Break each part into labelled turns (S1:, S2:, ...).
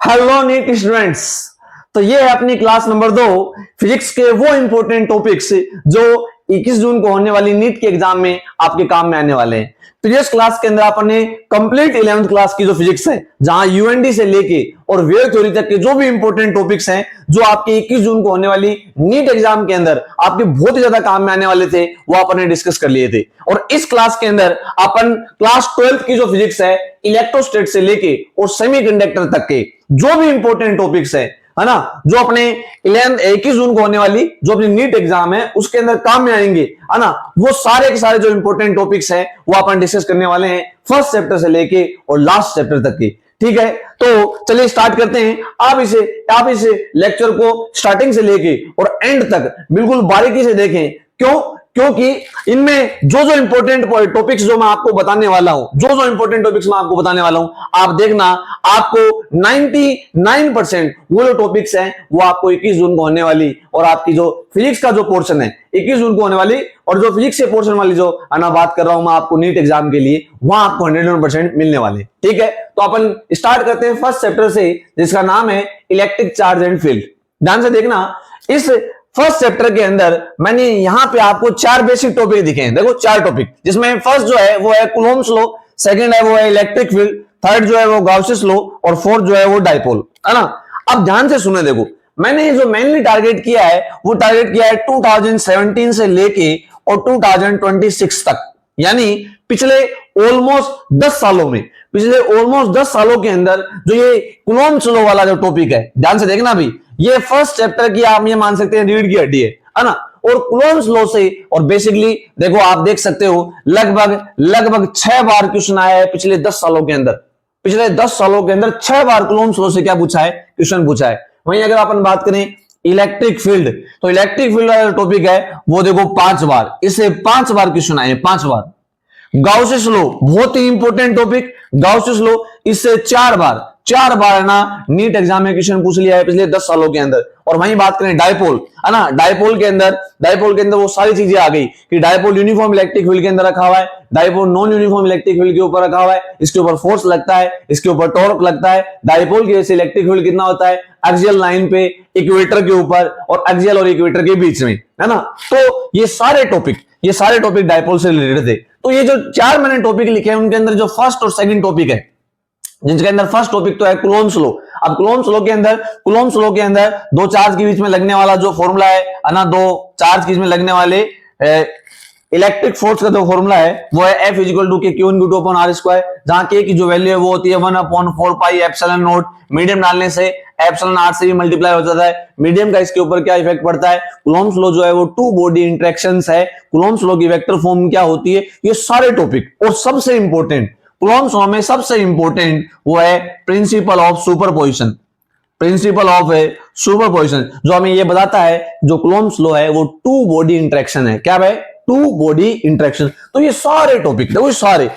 S1: Hello NEET students. तो ये है अपनी क्लास नंबर 2 फिजिक्स के वो इंपॉर्टेंट टॉपिक्स जो 21 जून को होने वाली नीट के एग्जाम में आपके काम में आने वाले हैं। प्रीवियस क्लास के अंदर आपने कंप्लीट 11th क्लास की जो फिजिक्स है, जहां यूएनडी से लेके और वेव थ्योरी तक के जो भी इंपॉर्टेंट टॉपिक्स हैं जो आपके 21 जून को होने वाली नीट एग्जाम के अंदर आपके बहुत ही ज्यादा काम में आने वाले थे, वो आपने डिस्कस कर लिए थे। और इस क्लास के अंदर अपन क्लास 12th की जो फिजिक्स है, इलेक्ट्रोस्टैट से लेके और सेमीकंडक्टर तक के जो भी इंपॉर्टेंट टॉपिक्स है ना, जो अपने 21 जून को होने वाली जो अपनी नीट एग्जाम है उसके अंदर काम में आएंगे, है ना, वो सारे के सारे जो इंपॉर्टेंट टॉपिक्स हैं वो अपन डिस्कस करने वाले हैं फर्स्ट चैप्टर से लेके और लास्ट चैप्टर तक की। ठीक है, तो चलिए स्टार्ट करते हैं। आप इसे लेक्चर को स्टार्टिंग से लेके और एंड तक बिल्कुल बारीकी से देखें। क्योंकि इनमें जो इंपॉर्टेंट टॉपिक्स जो मैं आपको बताने वाला हूं, जो इंपॉर्टेंट टॉपिक्स मैं आपको बताने वाला हूं, आप देखना आपको 99% वो जो टॉपिक्स हैं वो आपको 21 जून को होने वाली और आपकी जो फिजिक्स का जो पोर्शन है 21 जून को होने वाली और जो फिजिक्स से पोर्शन वाली जो मैं बात कर रहा हूं मैं आपको नीट एग्जाम के लिए, वहां आपको 101% मिलने वाले। ठीक है, तो अपन स्टार्ट करते हैं फर्स्ट चैप्टर से जिसका नाम है इलेक्ट्रिक चार्ज एंड फील्ड। ध्यान से देखना, इस फर्स्ट चैप्टर के अंदर मैंने यहां पे आपको 4 बेसिक टॉपिक दिखे हैं। देखो 4 टॉपिक, जिसमें फर्स्ट जो है वो है कूलॉम्स लॉ, सेकंड है वो है इलेक्ट्रिक फील्ड, थर्ड जो है वो गाउसियस लॉ और फोर्थ जो है वो डाइपोल, है ना। अब ध्यान से सुने, देखो मैंने जो मेनली टारगेट किया है वो टारगेट किया है 2017 से लेके और 2026 तक, यानी पिछले ऑलमोस्ट 10 सालों में, पिछले ऑलमोस्ट 10 सालों के अंदर जो ये कूलॉम्स लॉ वाला जो टॉपिक है, ध्यान से देखना भी, ये फर्स्ट चैप्टर की आप ये मान सकते हैं रीढ़ की हड्डी है ना। और कूलॉम्स लॉ से और बेसिकली देखो आप देख सकते हो लगभग 6 बार क्वेश्चन आया है पिछले 10 सालों के अंदर। पिछले 10 सालों के अंदर 6 बार कूलॉम्स लॉ से क्या पूछा है, क्वेश्चन पूछा है। वहीं अगर अपन बात करें इलेक्ट्रिक फील्ड, तो इलेक्ट्रिक फील्ड वाला टॉपिक है वो देखो 5 बार, इससे 5 बार क्वेश्चन आए, 5 बार। गाउसियस लॉ बहुत ही इंपॉर्टेंट टॉपिक, गाउसियस लॉ इससे 4 बार ना नीट एग्जाम में क्वेश्चन पूछ लिया है पिछले 10 सालों के अंदर। और वहीं बात करें डाइपोल, है ना, डाइपोल के अंदर वो सारी चीजें आ गई कि डाइपोल यूनिफॉर्म इलेक्ट्रिक फील्ड के अंदर रखा हुआ है, dipole non uniform electric field के ऊपर रखा हुआ है, इसके ऊपर फोर्स लगता है, इसके ऊपर टॉर्क लगता है। डाइपोल की वजह से इलेक्ट्रिक फील्ड कितना होता है, एक्सियल लाइन पे, इक्वेटर के ऊपर और एक्सियल और इक्वेटर के बीच में, है ना। तो ये सारे टॉपिक डाइपोल से रिलेटेड थे। तो ये जो 4 मैंने टॉपिक लिखे हैं उनके अंदर जो फर्स्ट और सेकंड टॉपिक है, जिनके अंदर फर्स्ट टॉपिक तो है कूलॉम्स लॉ। अब कूलॉम्स लॉ के अंदर दो चार्ज के बीच में लगने वाला जो फॉर्मूला है ना, दो चार्ज के बीच में लगने वाले इलेक्ट्रिक फोर्स का जो फॉर्मूला है वो है F = Q/2/r², जहां K की जो वैल्यू है वो होती है 1/4 पाई एप्सिलॉन नॉट। मीडियम डालने से एप्सिलॉन r से भी मल्टीप्लाई हो जाता है। मीडियम का इसके ऊपर क्या इफेक्ट पड़ता है, कूलॉम्स लॉ जो है वो 2 बॉडी इंटरेक्शंस है। कूलॉम्स लॉ की वेक्टर फॉर्म क्या होती है, ये सारे टॉपिक। और सबसे इंपॉर्टेंट कूलॉम्स लॉ में सबसे इंपॉर्टेंट वो है प्रिंसिपल ऑफ सुपरपोजिशन, जो हमें ये बताता है जो कूलॉम्स लॉ है वो 2 बॉडी इंटरेक्शन है। क्या है, 2 बॉडी इंटरेक्शन। तो ये सारे टॉपिक देखो, सारे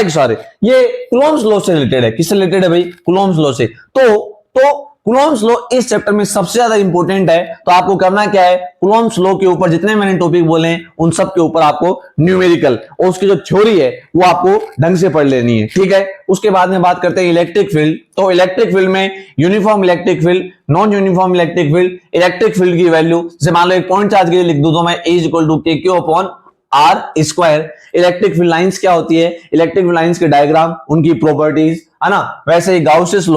S1: के सारे ये कूलॉम्स लॉ से रिलेटेड है। किससे रिलेटेड है भाई, कूलॉम्स लॉ से। तो कूलॉम्स लॉ इस चैप्टर में सबसे ज्यादा इंपॉर्टेंट है। तो आपको करना क्या है, कूलॉम्स लॉ के ऊपर जितने मैंने टॉपिक बोले हैं उन सब के ऊपर आपको न्यूमेरिकल और उसकी जो थ्योरी है वो आपको ढंग से पढ़ लेनी है। ठीक है, उसके बाद में बात करते हैं इलेक्ट्रिक फील्ड। तो इलेक्ट्रिक फील्ड में uniform electric field, non uniform electric field. Electric field की वैल्यू जैसे मान लो एक पॉइंट चार्ज के लिए लिख दूं तो मैं E = KQ/r²। Electric field lines क्या होती है, इलेक्ट्रिक फील्ड लाइंस के डायग्राम, उनकी प्रॉपर्टीज, है ना। वैसे ही गाउसियस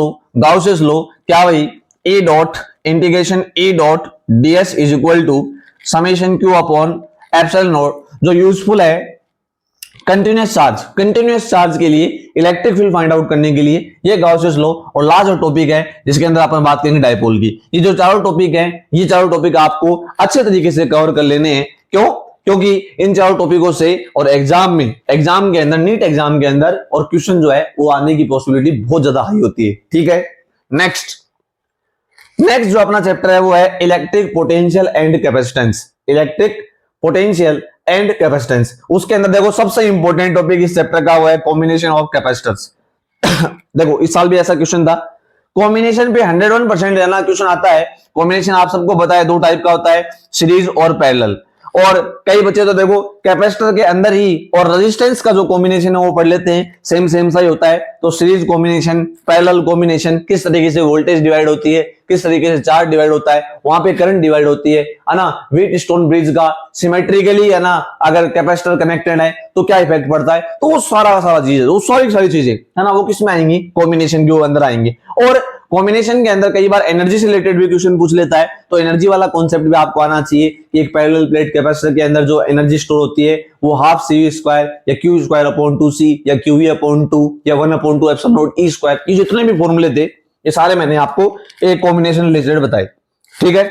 S1: लॉ क्या भाई, E.ds = Q/ε0, जो यूजफुल है कंटिन्यूअस चार्ज के लिए, इलेक्ट्रिक फील्ड फाइंड आउट करने के लिए, ये गाउसियस लॉ। और लास्ट जो टॉपिक है जिसके अंदर अपन बात करेंगे डाइपोल की। ये जो चारों टॉपिक हैं, ये चारों टॉपिक आपको अच्छे तरीके से कवर कर लेने हैं। क्योंकि इन चारों टॉपिकों से और एग्जाम के अंदर, नीट एग्जाम के अंदर और क्वेश्चन जो है वो आने की पॉसिबिलिटी बहुत ज्यादा हाई होती है। ठीक है, नेक्स्ट जो अपना चैप्टर है वो है इलेक्ट्रिक पोटेंशियल एंड कैपेसिटेंस। उसके अंदर देखो सबसे इंपॉर्टेंट टॉपिक इस चैप्टर का वो है कॉम्बिनेशन ऑफ कैपेसिटर्स। देखो इस साल भी ऐसा क्वेश्चन था, कॉम्बिनेशन पे 101% रहना क्वेश्चन आता है। कॉम्बिनेशन आप सबको पता है 2 टाइप का होता है, सीरीज और पैरेलल। और कई बच्चे तो देखो कैपेसिटर के अंदर ही और रेजिस्टेंस का जो कॉम्बिनेशन है वो पढ़ लेते हैं, सेम सेम सा ही होता है। तो सीरीज कॉम्बिनेशन, पैरेलल कॉम्बिनेशन, किस तरीके से वोल्टेज डिवाइड होती है, किस तरीके से चार्ज डिवाइड होता है, वहां पे करंट डिवाइड होती है ना। व्हीट स्टोन ब्रिज का सिमेट्रिकली है ना अगर कैपेसिटर कनेक्टेड है तो क्या इफेक्ट पड़ता है, तो वो सारा चीज है, वो सारी चीजें है ना वो किसमें आएंगी, कॉम्बिनेशन के अंदर आएंगे। और कॉम्बिनेशन के अंदर कई बार एनर्जी से रिलेटेड भी क्वेश्चन पूछ लेता है, तो एनर्जी वाला कॉन्सेप्ट भी आपको आना चाहिए कि एक पैरेलल प्लेट कैपेसिटर के अंदर जो एनर्जी स्टोर होती है वो हाफ CV स्क्वायर या Q स्क्वायर अपॉन 2C या QV अपॉन 2 या 1 upon 2 epsilon not E square, ये जितने भी फॉर्मूले थे ये सारे मैंने आपको एक कॉम्बिनेशन रिलेटेड बताए। ठीक है,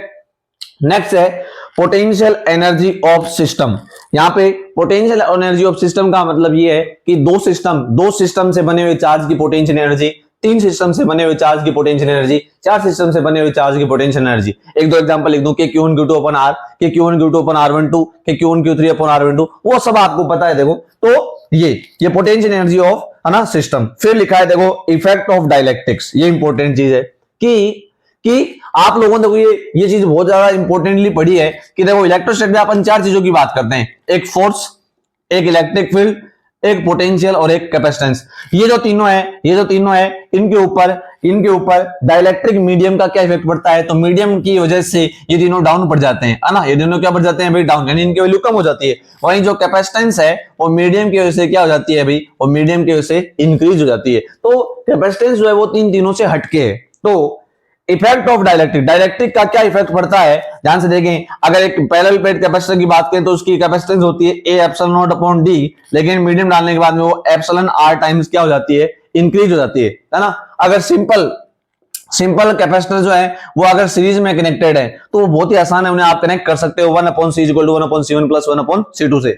S1: नेक्स्ट है पोटेंशियल एनर्जी ऑफ सिस्टम। यहाँ पे पोटेंशियल एनर्जी ऑफ सिस्टम का मतलब ये है कि दो सिस्टम से बने हुए चार्ज की पोटेंशियल एनर्जी, 3 सिस्टम से बने हुए चार्ज की पोटेंशियल एनर्जी, 4 सिस्टम से बने हुए चार्ज की पोटेंशियल एनर्जी। एक दो एग्जांपल लिख दूं कि Q1 Q2 अपॉन R, कि Q1 Q2 अपॉन R12, कि Q1 Q3 अपॉन R12, वो सब आपको पता है। देखो तो ये पोटेंशियल एनर्जी ऑफ है ना सिस्टम। फिर लिखा है देखो इफेक्ट ऑफ डाइलेक्ट्रिक्स, ये इंपॉर्टेंट चीज है कि आप लोगों ने देखो ये चीज बहुत ज्यादा इंपॉर्टेंटली पढ़ी है कि देखो इलेक्ट्रोस्टैटिक में अपन 4 चीजों की बात करते हैं, एक फोर्स, एक इलेक्ट्रिक फील्ड, एक पोटेंशियल और एक कैपेसिटेंस। ये जो तीनों है इनके ऊपर डाइलेक्ट्रिक मीडियम का क्या इफेक्ट पड़ता है, तो मीडियम की वजह से ये तीनों डाउन पड़ जाते हैं, है ना। ये तीनों क्या पड़ जाते हैं भाई, डाउन, यानी इनकी वैल्यू कम हो जाती है। वहीं जो कैपेसिटेंस है वो मीडियम की वजह से क्या हो जाती है भाई, वो मीडियम की वजह से इंक्रीज हो जाती है। तो कैपेसिटेंस जो है वो तीनों से हटके है। तो इफेक्ट ऑफ डाइलेक्ट्रिक का क्या इफेक्ट पड़ता है, ध्यान से देखें। अगर एक पैरेलल प्लेट कैपेसिटर की बात करें तो उसकी कैपेसिटेंस होती है A epsilon not upon D, लेकिन मीडियम डालने के बाद में वो एप्सिलॉन R टाइम्स क्या हो जाती है, इंक्रीज हो जाती है ना। अगर सिंपल कैपेसिटर जो है वो अगर सीरीज में कनेक्टेड है तो वो बहुत ही आसान है, उन्हें आप कनेक्ट कर सकते हो 1/C = 1/C1 + 1/C2 से।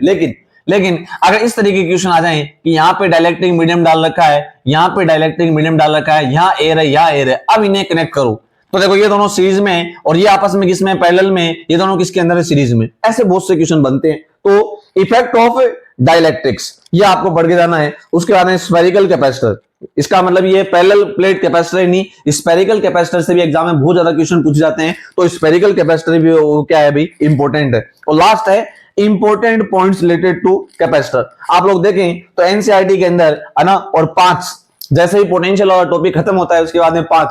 S1: लेकिन अगर इस तरीके के क्वेश्चन आ जाएं कि यहाँ पे डाइलेक्ट्रिक मीडियम डाल रखा है, यहाँ पे डाइलेक्ट्रिक मीडियम डाल रखा है, यहाँ एयर है, यहाँ एयर है, अब इन्हें कनेक्ट करो, तो देखो ये दोनों सीरीज में और ये आपस में किसमें, पैरेलल में, ये दोनों किसके अंदर है, सीरीज में। ऐसे बहुत से क्वेश्चन बनते हैं। तो इफेक्ट ऑफ डाइलेक्ट्रिक्स ये आपको पढ़ के जाना है। उसके बाद में स्फेरिकल कैपेसिटर, इसका मतलब ये पैरेलल प्लेट कैपेसिटर नहीं, स्फेरिकल कैपेसिटर से भी एग्जाम में बहुत ज्यादा क्वेश्चन पूछे जाते हैं। तो स्फेरिकल कैपेसिटर भी क्या है भाई, इंपॉर्टेंट है। और लास्ट है important points related to capacitor. आप लोग देखें तो एनसीईआरटी के अंदर है ना, और 5 जैसे ही पोटेंशियल वाला टॉपिक खत्म होता है उसके बाद में 5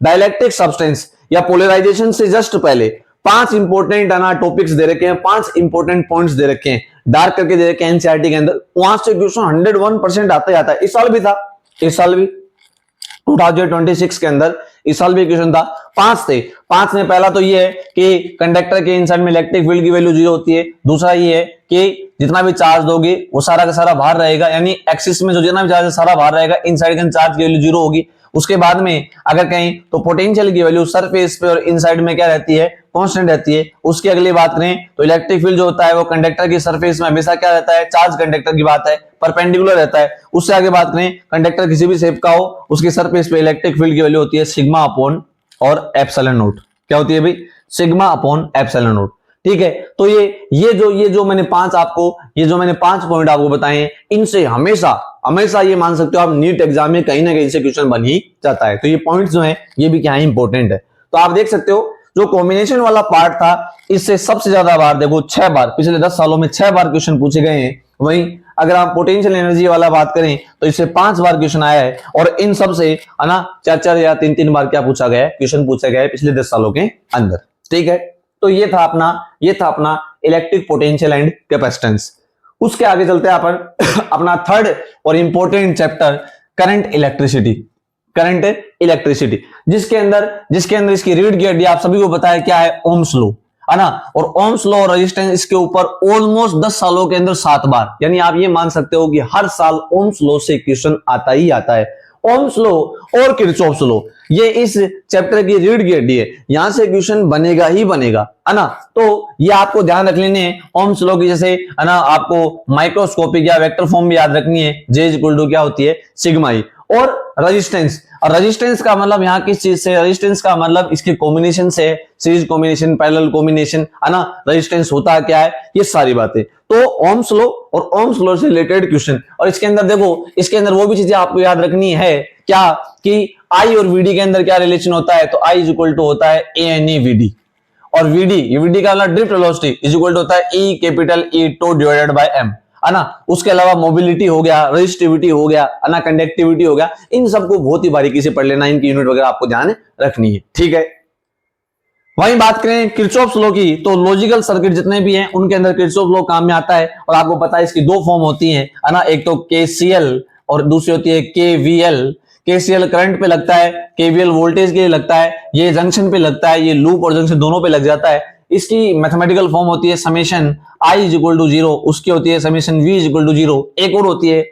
S1: डाइलेक्ट्रिक सब्सटेंस या पोलराइजेशन से जस्ट पहले 5 इंपॉर्टेंट है ना टॉपिक्स दे रखे हैं, 5 इंपॉर्टेंट पॉइंट्स दे रखे हैं, डार्क करके दे रखे हैं एनसीईआरटी के अंदर। वहां से क्वेश्चन 101% आता है। इस साल भी था, इस साल भी 2026 के अंदर इस साल भी क्वेश्चन था। 5 थे। 5 में पहला तो ये है कि कंडक्टर के इनसाइड में इलेक्ट्रिक फील्ड की वैल्यू 0 होती है। दूसरा ये है कि जितना भी चार्ज दोगे वो सारा का सारा बाहर रहेगा, यानी एक्सिस में जो जितना भी चार्ज है सारा बाहर रहेगा, इनसाइड के चार्ज की वैल्यू 0 होगी। उसके बाद में अगर कहीं तो पोटेंशियल की वैल्यू सरफेस पे और इनसाइड में क्या रहती है, कांस्टेंट रहती है। उसकी अगली बात करें तो इलेक्ट्रिक फील्ड जो होता है वो कंडक्टर की सरफेस में हमेशा क्या रहता है, चार्ज कंडक्टर की बात है, परपेंडिकुलर रहता है। उससे आगे बात करें कंडक्टर किसी भी शेप का हो, उसकी सरफेस पे इलेक्ट्रिक फील्ड की वैल्यू होती है सिग्मा अपॉन और एप्सिलॉन नॉट। क्या होती है भाई, सिग्मा अपॉन एप्सिलॉन नॉट। ठीक है, तो ये जो मैंने 5 पॉइंट आपको बताए हैं, इनसे हमेशा ये मान सकते हो आप नीट एग्जाम में कहीं ना कहीं से क्वेश्चन बन ही जाता है। तो ये पॉइंट्स जो हैं ये भी क्या है, इंपॉर्टेंट है। तो आप देख सकते हो जो कॉम्बिनेशन वाला पार्ट था इससे सबसे ज्यादा बार देखो 6 बार, पिछले 10 सालों में 6 बार क्वेश्चन पूछे गए हैं। वहीं अगर आप पोटेंशियल एनर्जी वाला बात करें तो इससे 5 बार क्वेश्चन आया है, और इन सब से है ना 4 या 3 बार क्या पूछा गया है, क्वेश्चन पूछा गया है पिछले 10 सालों के अंदर। ठीक है, तो ये था अपना इलेक्ट्रिक पोटेंशियल एंड कैपेसिटेंस। उसके आगे चलते हैं अपन अपना थर्ड और इंपॉर्टेंट चैप्टर करंट इलेक्ट्रिसिटी, जिसके अंदर इसकी रीड की हड्डी आप सभी को पता है क्या है, ओम्स लॉ, है ना। और ओम्स लॉ और रेजिस्टेंस इसके ऊपर ऑलमोस्ट 10 सालों के अंदर 7 बार, यानी आप ये मान सकते हो कि हर साल ओम्स लॉ से क्वेश्चन आता ही आता है। ओम्स लॉ और किरचॉफ्स लॉ ये इस चैप्टर की रीड की हड्डी है, यहां से क्वेश्चन बनेगा ही बनेगा, है ना। तो ये आपको ध्यान रख लेने हैं। ओम्स लॉ की जैसे है ना आपको माइक्रोस्कोपिक या वेक्टर फॉर्म भी याद रखनी है, J = क्या होती है, सिग्मा ई। और रेजिस्टेंस का मतलब यहाँ किस चीज से, रेजिस्टेंस का मतलब इसके कॉम्बिनेशन से, सीरीज कॉम्बिनेशन, पैरेलल कॉम्बिनेशन, है ना। रेजिस्टेंस होता क्या है, ये सारी बातें। तो ओम्स लॉ और ओम्स लॉ से रिलेटेड क्वेश्चन, और इसके अंदर देखो, इसके अंदर वो भी चीजें आपको याद रखनी है क्या, कि I और VD के अंदर क्या रिलेशन होता है, तो I = होता है ANE VD, और वीडी का मतलब drift velocity is equal to होता है e capital E tau divided by m, है ना। उसके अलावा मोबिलिटी हो गया, रेजिस्टिविटी हो गया, है ना, कंडक्टिविटी हो गया, इन सबको बहुत ही बारीकी से पढ़ लेना, इनकी यूनिट वगैरह आपको ध्यान रखनी है, ठीक है। वहीं बात करें किरचॉफ्स लॉ की, तो लॉजिकल सर्किट जितने भी हैं उनके अंदर किरचॉफ लॉ काम में आता है, और आपको पता है इसकी दो फॉर्म होती हैं, है ना, एक तो केसीएल और दूसरी होती है केवीएल। केसीएल करंट पे लगता है, केवीएल वोल्टेज के लिए लगता है, ये जंक्शन पे लगता है, ये लूप और जंक्शन दोनों पे लग जाता है। इसकी मैथमेटिकल फॉर्म होती है summation I is equal to 0, उसकी होती है summation V is equal to 0, एक और होती है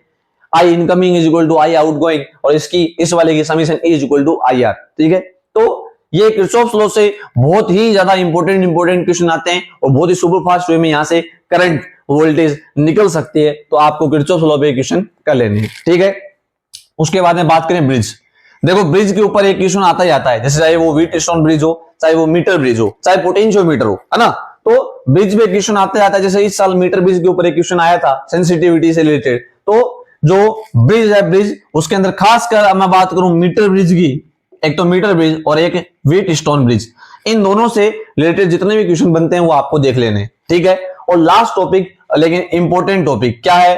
S1: I incoming is equal to I outgoing, और इसकी इस वाले की summation E is equal to I R, ठीक है। तो ये किरचॉफ्स लॉ से बहुत ही ज्यादा इंपॉर्टेंट क्वेश्चन आते हैं, और बहुत ही सुपर फास्ट वे में यहां से करंट वोल्टेज निकल सकती है, तो आपको किरचॉफ्स लॉ पे क्वेश्चन कर लेने हैं, ठीक है। उसके बाद में बात करें ब्रिज, देखो ब्रिज के ऊपर एक क्वेश्चन आता ही आता है, जैसे चाहे वो व्हीटस्टोन ब्रिज हो, चाहे वो मीटर ब्रिज हो, चाहे पोटेंशियोमीटर हो, है ना। तो ब्रिज में क्वेश्चन आते आता है, जैसे इस साल मीटर ब्रिज के ऊपर एक क्वेश्चन आया था सेंसिटिविटी से रिलेटेड। तो जो ब्रिज है, ब्रिज उसके अंदर खासकर मैं बात करूं मीटर ब्रिज की, एक तो मीटर ब्रिज और एक व्हीटस्टोन ब्रिज, इन दोनों से रिलेटेड जितने भी क्वेश्चन बनते हैं वो आपको देख लेने, ठीक है। और लास्ट टॉपिक, लेकिन इंपॉर्टेंट टॉपिक क्या है,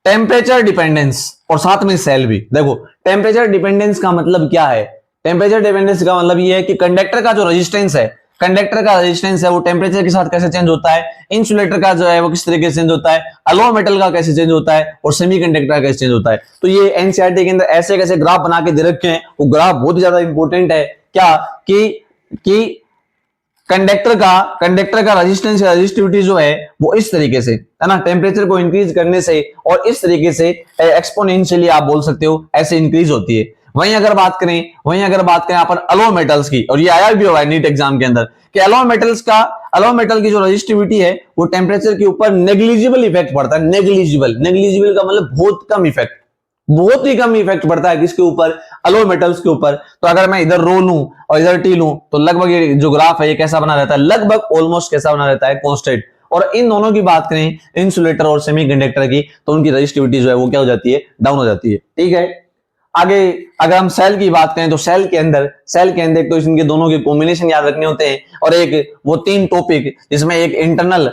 S1: टेम्परेचर डिपेंडेंस, और साथ में सेल भी। देखो टेम्परेचर डिपेंडेंस का मतलब क्या है, टेम्परेचर डिपेंडेंस का मतलब ये है कि कंडक्टर का जो रेजिस्टेंस है, कंडक्टर का रेजिस्टेंस है वो टेम्परेचर के साथ कैसे चेंज होता है, इंसुलेटर का जो है वो किस तरीके से चेंज होता है, अलो मेटल का कैसे चेंज होता है, और सेमीकंडक्टर का कैसे चेंज होता है। तो ये एनसीईआरटी के अंदर ऐसे कैसे ग्राफ बना के दे रखे हैं, वो ग्राफ बहुत ही ज्यादा इंपॉर्टेंट है, क्या कि कंडक्टर का रेजिस्टेंस या रेजिस्टिविटी जो है वो इस तरीके से, है ना, टेम्परेचर को इंक्रीज करने से और इस तरीके से एक्सपोनेंशियली आप बोल सकते हो ऐसे इंक्रीज होती है। वहीं अगर बात करें यहाँ पर अलो मेटल्स की, और ये आया भी हुआ है नीट एग्जाम के अंदर, कि अलो मेटल की जो रेजिस्टिविटी है वो टेम्परेचर के ऊपर नेग्लिजिबल इफेक्ट पड़ता है। नेग्लिजिबल का मतलब बहुत कम इफेक्ट, बहुत ही कम इफेक्ट पड़ता है किसके ऊपर, अलो मेटल्स के ऊपर। तो अगर मैं इधर रो लूं और इधर टी लूं तो लगभग ये जो ग्राफ है ये कैसा बना रहता है, लगभग ऑलमोस्ट कैसा बना रहता है, कांस्टेंट। और इन दोनों की बात करें इंसुलेटर और सेमीकंडक्टर की, तो उनकी रेजिस्टिविटी जो है वो क्या हो जाती है, डाउन हो जाती है, ठीक है। आगे अगर हम सेल की बात करें तो सेल के अंदर तो इनके दोनों के कॉम्बिनेशन याद रखने होते हैं, और एक वो तीन टॉपिक जिसमें एक इंटरनल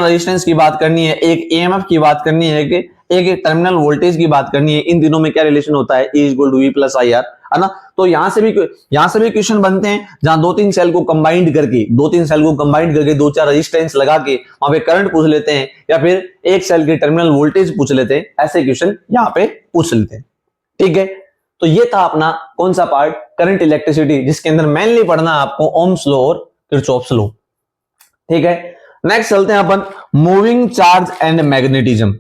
S1: रेजिस्टेंस की बात करनी है, एक ईएमएफ की बात करनी है, एक टर्मिनल वोल्टेज की बात करनी है। इन तीनों में क्या रिलेशन होता है, E equal to V plus I R, है ना। तो यहां से भी क्वेश्चन बनते हैं जहां दो तीन सेल को कंबाइंड करके दो चार रेजिस्टेंस लगा के वहां पे करंट पूछ लेते हैं, या फिर एक सेल के टर्मिनल वोल्टेज पूछ लेते हैं, ऐसे क्वेश्चन यहाँ पे पूछ लेते हैं, ठीक है। तो ये था अपना कौन सा पार्ट, करंट इलेक्ट्रिसिटी, जिसके अंदर मेनली पढ़ना है आपको ओम्स लॉ और किरचॉफ्स लॉ, ठीक है। नेक्स्ट चलते हैं अपन मूविंग चार्ज एंड मैग्नेटिज्म,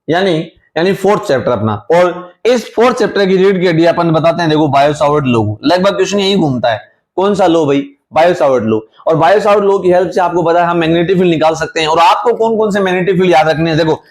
S1: यानी फोर्थ चैप्टर अपना। और इस फोर्थ चैप्टर की रीड के अपन बताते हैं, देखो बायो सावर्ट लॉ, लगभग क्वेश्चन यही घूमता है, कौन सा लॉ भाई, बायो सावर्ट लॉ। और बायो सावर्ट लॉ की हेल्प से आपको पता है हम मैग्नेटिक फील्ड निकाल सकते हैं। और आपको कौन कौन से मैग्नेटिक फील्ड याद रखने हैं, देखो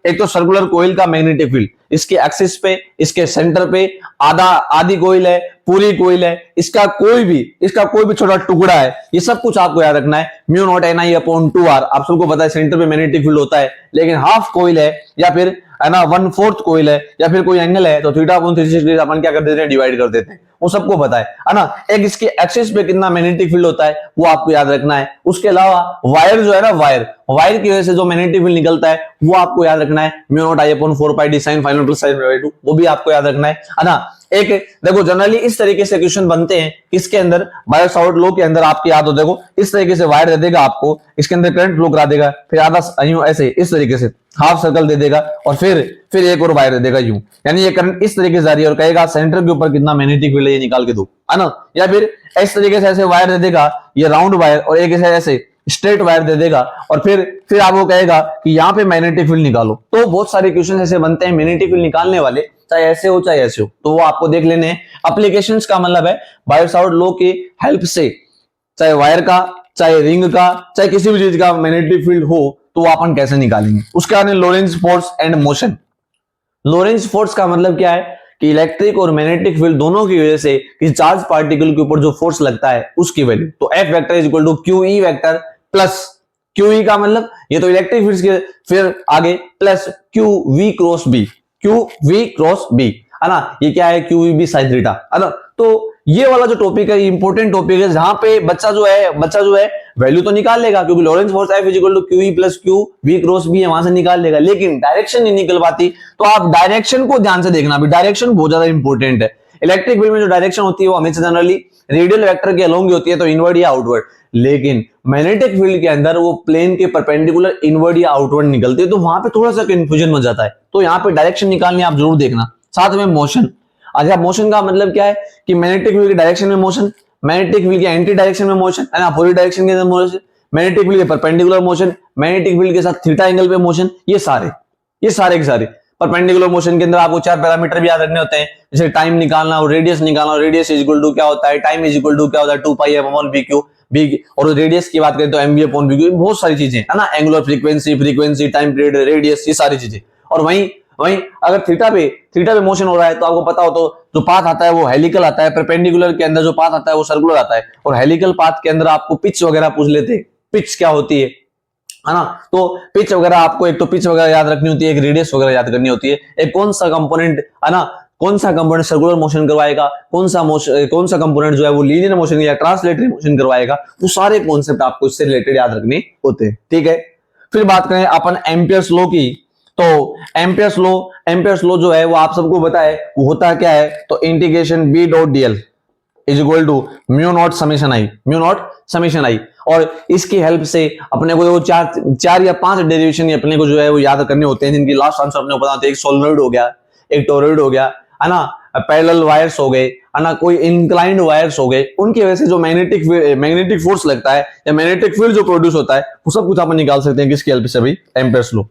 S1: एक तो सर्कुलर कोइल का मैग्नेटिक फील्ड, इसके एक्सिस पे, इसके सेंटर पे आधी कोइल है, पूरी कोइल है, इसका कोई भी छोटा टुकड़ा है, ये सब कुछ आपको याद रखना है। Mu not an I upon 2r, आप सबको पता है सेंटर पे मैग्नेटिक फील्ड होता है, लेकिन हाफ कोइल है या फिर है ना 1/4 कोइल है या फिर कोई एंगल है तो थीटा अपॉन 360 अपन क्या कर देते हैं, डिवाइड कर देते हैं, वो सबको पता है ना। एक इसके एक्सिस पे कितना मैग्नेटिक फील्ड होता है वो आपको याद रखना है। उसके अलावा वायर जो है ना, वायर की वजह से जो मैग्नेटिक फील्ड निकलता है वो आपको याद रखना है, mu naught I upon 4 pi D sine final plus sine by 2, वो भी आपको याद रखना है ना। एक देखो जनरली इस तरीके से क्वेश्चन बनते हैं, किसके अंदर, बायो सावर्ट लॉ के अंदर आपकी याद हो, देखो इस तरीके से वायर दे देगा आपको, इसके अंदर करंट फ्लो करा देगा, फिर आधा ऐसे इस तरीके से हाफ सर्कल दे देगा, और फिर एक और वायर दे देगा यूं, यानी ये करंट इस तरीके से जा रही है, और कहेगा सेंटर के ऊपर कितना मैग्नेटिक फील्ड है ये निकाल के दो, है ना। या फिर इस तरीके से ऐसे वायर दे देगा, ये राउंड वायर, और एक ऐसे स्ट्रेट वायर दे देगा, और फिर आपको कहेगा कि यहाँ पे मैग्नेटिक फील्ड निकालो। तो बहुत सारे क्वेश्चन ऐसे बनते हैं मैग्नेटिक फील्ड निकालने वाले, चाहे ऐसे हो चाहे ऐसे हो, तो वो आपको देख लेने हैं। एप्लीकेशंस का मतलब है बायो सावर्ट लॉ की हेल्प से, चाहे वायर का, चाहे रिंग का, चाहे किसी भी चीज का मैग्नेटिक फील्ड हो तो वो अपन कैसे निकालेंगे। उसके बाद Lorentz force and motion. Lorentz force का मतलब क्या है कि इलेक्ट्रिक और मैग्नेटिक फील्ड दोनों की वजह से किसी चार्ज पार्टिकल के ऊपर जो फोर्स लगता है उसकी वैल्यू, तो F vector is equal to QE vector plus QE का मतलब ये तो इलेक्ट्रिक फील्ड के, फिर आगे प्लस QV क्रॉस B है ना, ये क्या है QVB साइन थीटा, है ना। तो ये वाला जो टॉपिक है इंपॉर्टेंट टॉपिक है, जहां पे बच्चा जो है वैल्यू तो निकाल लेगा, क्योंकि Lorentz force F equal to QE plus Q V cross B है, वहां से निकाल लेगा, लेकिन डायरेक्शन नहीं निकल पाती। तो आप डायरेक्शन को ध्यान से देखना, अभी डायरेक्शन बहुत ज्यादा इंपॉर्टेंट है। इलेक्ट्रिक फील्ड में जो डायरेक्शन होती है वो हमेशा जनरली रेडियल वेक्टर के अलोंग होती है, तो इनवर्ड या आउटवर्ड, लेकिन मैग्नेटिक फील्ड के अंदर वो प्लेन के परपेंडिकुलर इनवर्ड या आउटवर्ड निकलती है, तो वहां पे थोड़ा सा कंफ्यूजन हो जाता है। तो यहाँ पे डायरेक्शन निकालनी आप जरूर देखना, साथ में मोशन। अच्छा, मोशन का मतलब क्या है कि मैग्नेटिक फील्ड के डायरेक्शन में मोशन, मैग्नेटिक फील्ड के एंटी डायरेक्शन में मोशन, है ना, अपोजिट डायरेक्शन के अंदर मोशन, मैग्नेटिक फील्ड के परपेंडिकुलर मोशन, मैग्नेटिक फील्ड के साथ थीटा एंगल पे मोशन, ये सारे के सारे परपेंडिकुलर मोशन के अंदर आपको 4 पैरामीटर भी याद रखने होते हैं, जैसे टाइम निकालना और रेडियस निकालना। रेडियस इज इक्वल टू क्या होता है, टाइम इज इक्वल टू क्या होता है, 2 pi upon B Q B, और रेडियस की बात करें तो एमबी अपॉन बी क्यू, बहुत सारी चीजें है ना, angular frequency, time period, radius, ये सारी चीजें। और वहीं अगर थीटा पे मोशन हो रहा है तो आपको पता हो तो जो पाथ आता है वो हेलिकल आता है, परपेंडिकुलर के अंदर जो पाथ आता है वो सर्कुलर आता है, और हेलिकल पाथ के अंदर आपको पिच वगैरह पूछ लेते हैं, पिच क्या होती है ना। तो पिच वगैरह आपको एक तो पिच वगैरह याद रखनी होती है, एक रेडियस वगैरह याद करनी होती है, एक कौन सा कंपोनेंट है ना, कौन सा कंपोनेंट सर्कुलर मोशन करवाएगा, कौन सा कंपोनेंट जो है वो लीनियर मोशन या ट्रांसलेटरी मोशन करवाएगा, वो सारे कॉन्सेप्ट आपको इससे रिलेटेड याद रखने होते हैं, ठीक है। फिर बात करें अपन एम्पियर्स लॉ की, तो एम्पियर्स लॉ जो है वो आप सबको पता है वो होता क्या है, तो integration B dot DL is equal to mu naught summation I, और इसकी हेल्प से अपने को वो चार या 5 डेरिवेशन अपने को जो है वो याद करने होते हैं, जिनकी लास्ट आंसर अपने को पता होता है। एक सोलेनॉइड हो गया, एक टोरॉइड हो गया, है ना, पैरेलल वायर्स हो गए, है ना, कोई इंक्लाइंड वायर्स हो गए, उनकी वजह से जो मैग्नेटिक फोर्स लगता है या मैग्नेटिक फील्ड जो प्रोड्यूस होता है वो सब कुछ अपन निकाल सकते हैं किसकी हेल्प से, अभी एम्पियर्स लॉ।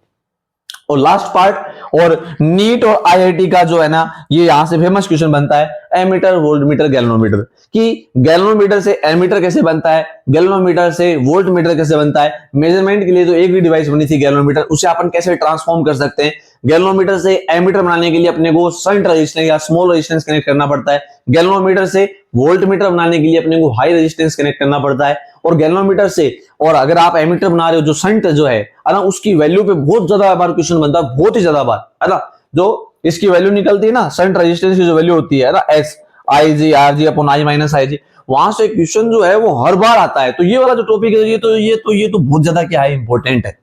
S1: और लास्ट पार्ट और नीट और आईआईटी का जो है ना, ये यहां से फेमस क्वेश्चन बनता है, एमीटर, वोल्टमीटर, गैल्वेनोमीटर, कि गैल्वेनोमीटर से एमीटर कैसे बनता है, गैल्वेनोमीटर से वोल्टमीटर कैसे बनता है। मेजरमेंट के लिए तो एक भी डिवाइस बनी थी गैल्वेनोमीटर, उसे अपन कैसे ट्रांसफॉर्म कर सकते हैं। गैल्वेनोमीटर से एमीटर बनाने के लिए अपने को शंट रेजिस्टेंस या स्मॉल रेजिस्टेंस कनेक्ट करना पड़ता है। गैल्वेनोमीटर से वोल्टमीटर बनाने के लिए अपने को हाई रेजिस्टेंस कनेक्ट करना पड़ता है। और गैल्वेनोमीटर से, और अगर आप एमीटर बना रहे हो जो शंट जो है ना, उसकी वैल्यू पे बहुत ज्यादा बार क्वेश्चन बनता है, बहुत ही ज्यादा बार, है ना। जो इसकी वैल्यू निकलती है ना, शंट रेजिस्टेंस की जो वैल्यू होती है ना, S I G R G upon I minus I G, वहां से क्वेश्चन जो है वो हर बार आता है। तो ये वाला जो टॉपिक है ये तो बहुत ज्यादा क्या है, इंपॉर्टेंट है,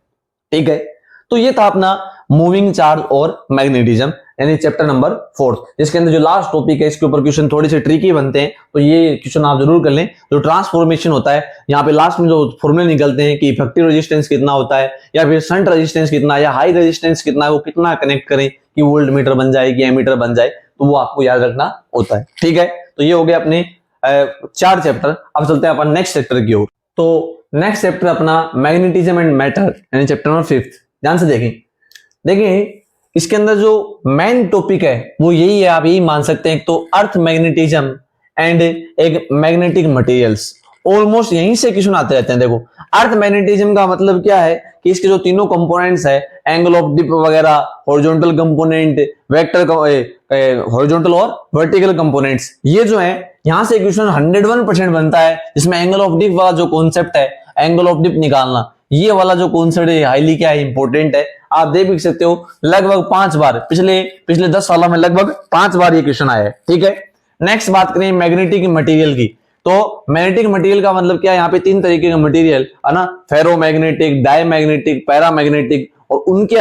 S1: ठीक है। तो ये था अपना मूविंग चार्ज और मैग्नेटिज्म, यानी चैप्टर नंबर 4, जिसके अंदर जो लास्ट टॉपिक है इसके ऊपर क्वेश्चन थोड़े से ट्रिकी बनते हैं, तो ये क्वेश्चन आप जरूर कर लें। जो ट्रांसफॉर्मेशन होता है, यहाँ पे लास्ट में जो फॉर्मूले निकलते हैं कि इफेक्टिव रेजिस्टेंस कितना होता है, या फिर शंट रेजिस्टेंस कितना, या हाई रेजिस्टेंस कितना है, वो कितना कनेक्ट करें कि वोल्ट मीटर बन जाए कि एमीटर बन जाए, तो वो आपको याद रखना होता है, ठीक है। तो ये हो गया अपने 4 चैप्टर। अब चलते हैं अपन नेक्स्ट चैप्टर की ओर। तो नेक्स्ट चैप्टर अपना मैग्नेटिज्म एंड मैटर, यानी चैप्टर नंबर 5। ध्यान से देखें इसके अंदर जो मेन टॉपिक है वो यही है, आप यही मान सकते हैं। तो अर्थ मैग्नेटिज्म एंड एक मैग्नेटिक मटेरियल्स, ऑलमोस्ट यहीं से क्वेश्चन आते रहते हैं। देखो, अर्थ मैग्नेटिज्म का मतलब क्या है कि इसके जो तीनों कंपोनेंट्स है, एंगल ऑफ डिप वगैरह, हॉरिजॉन्टल कंपोनेंट, वेक्टर हॉरिजॉन्टल और वर्टिकल कंपोनेंट्स, ये जो है यहां से क्वेश्चन 101% बनता है, जिसमें एंगल ऑफ डिप वाला जो कॉन्सेप्ट है, एंगल ऑफ डिप निकालना, ये वाला जो कॉन्सेप्ट है हाईली क्या है, इंपॉर्टेंट है। आप देख भी सकते हो लगभग 5 बार, पिछले 10 सालों में लगभग 5 बार ये क्वेश्चन आया है, ठीक है। नेक्स्ट बात करें मैग्नेटिक मटेरियल की, तो मैग्नेटिक मटेरियल का मतलब क्या है, यहाँ पे 3 तरीके का मटेरियल है ना, फेरोमैग्नेटिक, डायमैग्नेटिक, पैरामैग्नेटिक, और उनके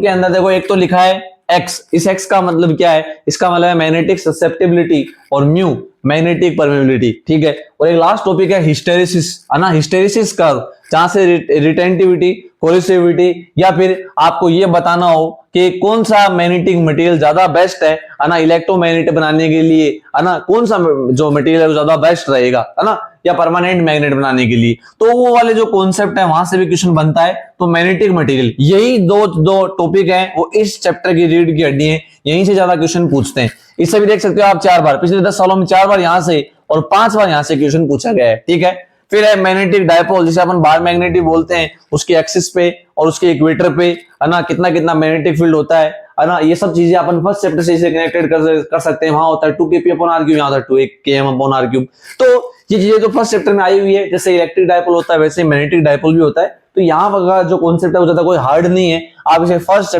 S1: अंदर देखो एक तो लिखा है एक्स, इस एक्स का मतलब क्या है, इसका मतलब है मैग्नेटिक ससेप्टिबिलिटी, और म्यू मैग्नेटिक परमेबिलिटी, ठीक है। और एक लास्ट टॉपिक है हिस्टेरिसिस, है ना, हिस्टेरिसिस कर्व, जहां से रिटेंटिविटी, कोलिसिविटी, या फिर आपको ये बताना हो कि कौन सा मैग्नेटिक मटेरियल ज्यादा बेस्ट है ना, इलेक्ट्रोमैग्नेट बनाने के लिए, है ना, कौन सा जो मटेरियल है वो ज्यादा बेस्ट रहेगा, है ना, या परमानेंट मैग्नेट बनाने के लिए, तो वो वाले जो कॉन्सेप्ट है वहां से भी क्वेश्चन बनता है। तो मैग्नेटिक मटेरियल, यही दो टॉपिक है वो इस चैप्टर की रीढ़ की हड्डी है, यहीं से ज्यादा क्वेश्चन पूछते हैं। इससे भी देख सकते हो आप 4 बार, पिछले 10 सालों में 4 बार यहां से और 5 बार यहां से क्वेश्चन पूछा गया है, ठीक है। फिर है मैग्नेटिक डायपोल, जिसे अपन बार मैग्नेटिक बोलते हैं, उसके एक्सिस पे और उसके इक्वेटर पे, है ना, कितना मैग्नेटिक फील्ड होता है ना, ये सब चीजें अपन फर्स्ट चैप्टर से इसे कनेक्टेड कर सकते हैं। वहां होता है 2kp/r3, यहाँ होता है 2km/r3। तो ये चीजें जो फर्स्ट चैप्टर में आई हुई है, जैसे इलेक्ट्रिक डायपोल होता है वैसे मैग्नेटिक डायपोल भी होता है। तो यहाँ का जो कॉन्सेप्ट है वो ज्यादा कोई हार्ड नहीं है, आप इसे फर्स्ट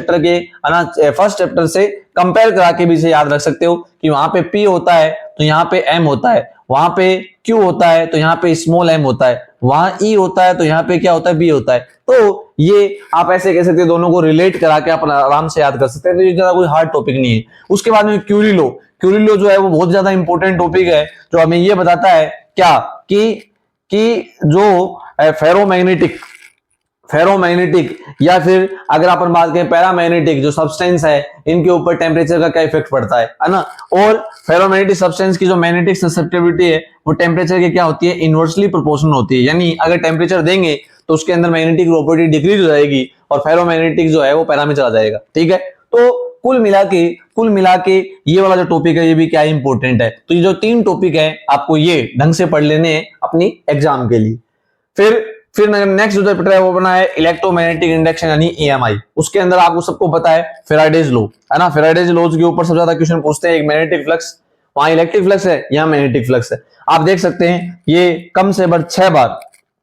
S1: चैप्टर से कंपेयर करा के भी इसे याद रख सकते हो कि वहां पे P होता है तो यहाँ पे m होता है, वहां पे q होता है तो यहाँ पे स्मॉल m होता है, वहां e होता है तो यहाँ पे क्या होता है, b होता है। तो ये आप ऐसे कह सकते हैं, दोनों को रिलेट करा के आप आराम से याद कर सकते हैं। तो ये ज्यादा कोई हार्ड टॉपिक नहीं है। उसके बाद में क्यूरी लो, क्यूरी लो जो है वो बहुत ज्यादा इंपॉर्टेंट टॉपिक है, जो हमें ये बताता है क्या कि जो फेरोमैग्नेटिक या फिर अगर अपन बात करें पैरामैग्नेटिक जो सब्सटेंस है, इनके ऊपर टेम्परेचर का क्या इफेक्ट पड़ता है ना। और फेरोमैग्नेटिक सब्सटेंस की जो मैग्नेटिक ससेप्टिबिलिटी है वो टेम्परेचर की क्या होती है, इनवर्सली प्रोपोर्शनल होती है। यानी अगर टेम्परेचर देंगे तो उसके अंदर मैग्नेटिक प्रॉपर्टी डिक्रीज हो जाएगी और फेरोमैग्नेटिक जो है वो पैरा में चला जाएगा। ठीक है, तो कुल मिला के ये वाला जो टॉपिक है ये भी क्या इंपॉर्टेंट है। तो ये जो 3 टॉपिक है आपको ये ढंग से पढ़ लेने हैं अपनी एग्जाम के लिए। फिर नेक्स्ट जो चैप्टर है वो बना है इलेक्ट्रोमैग्नेटिक इंडक्शन यानी EMI। उसके अंदर आपको सबको पता है फैराडेज लॉ है ना। फैराडेज लॉज के ऊपर सबसे ज्यादा क्वेश्चन पूछते हैं। एक मैग्नेटिक फ्लक्स, वहां इलेक्ट्रिक फ्लक्स है, यहाँ मैग्नेटिक फ्लक्स है। आप देख सकते हैं ये कम से बढ़ 6 बार,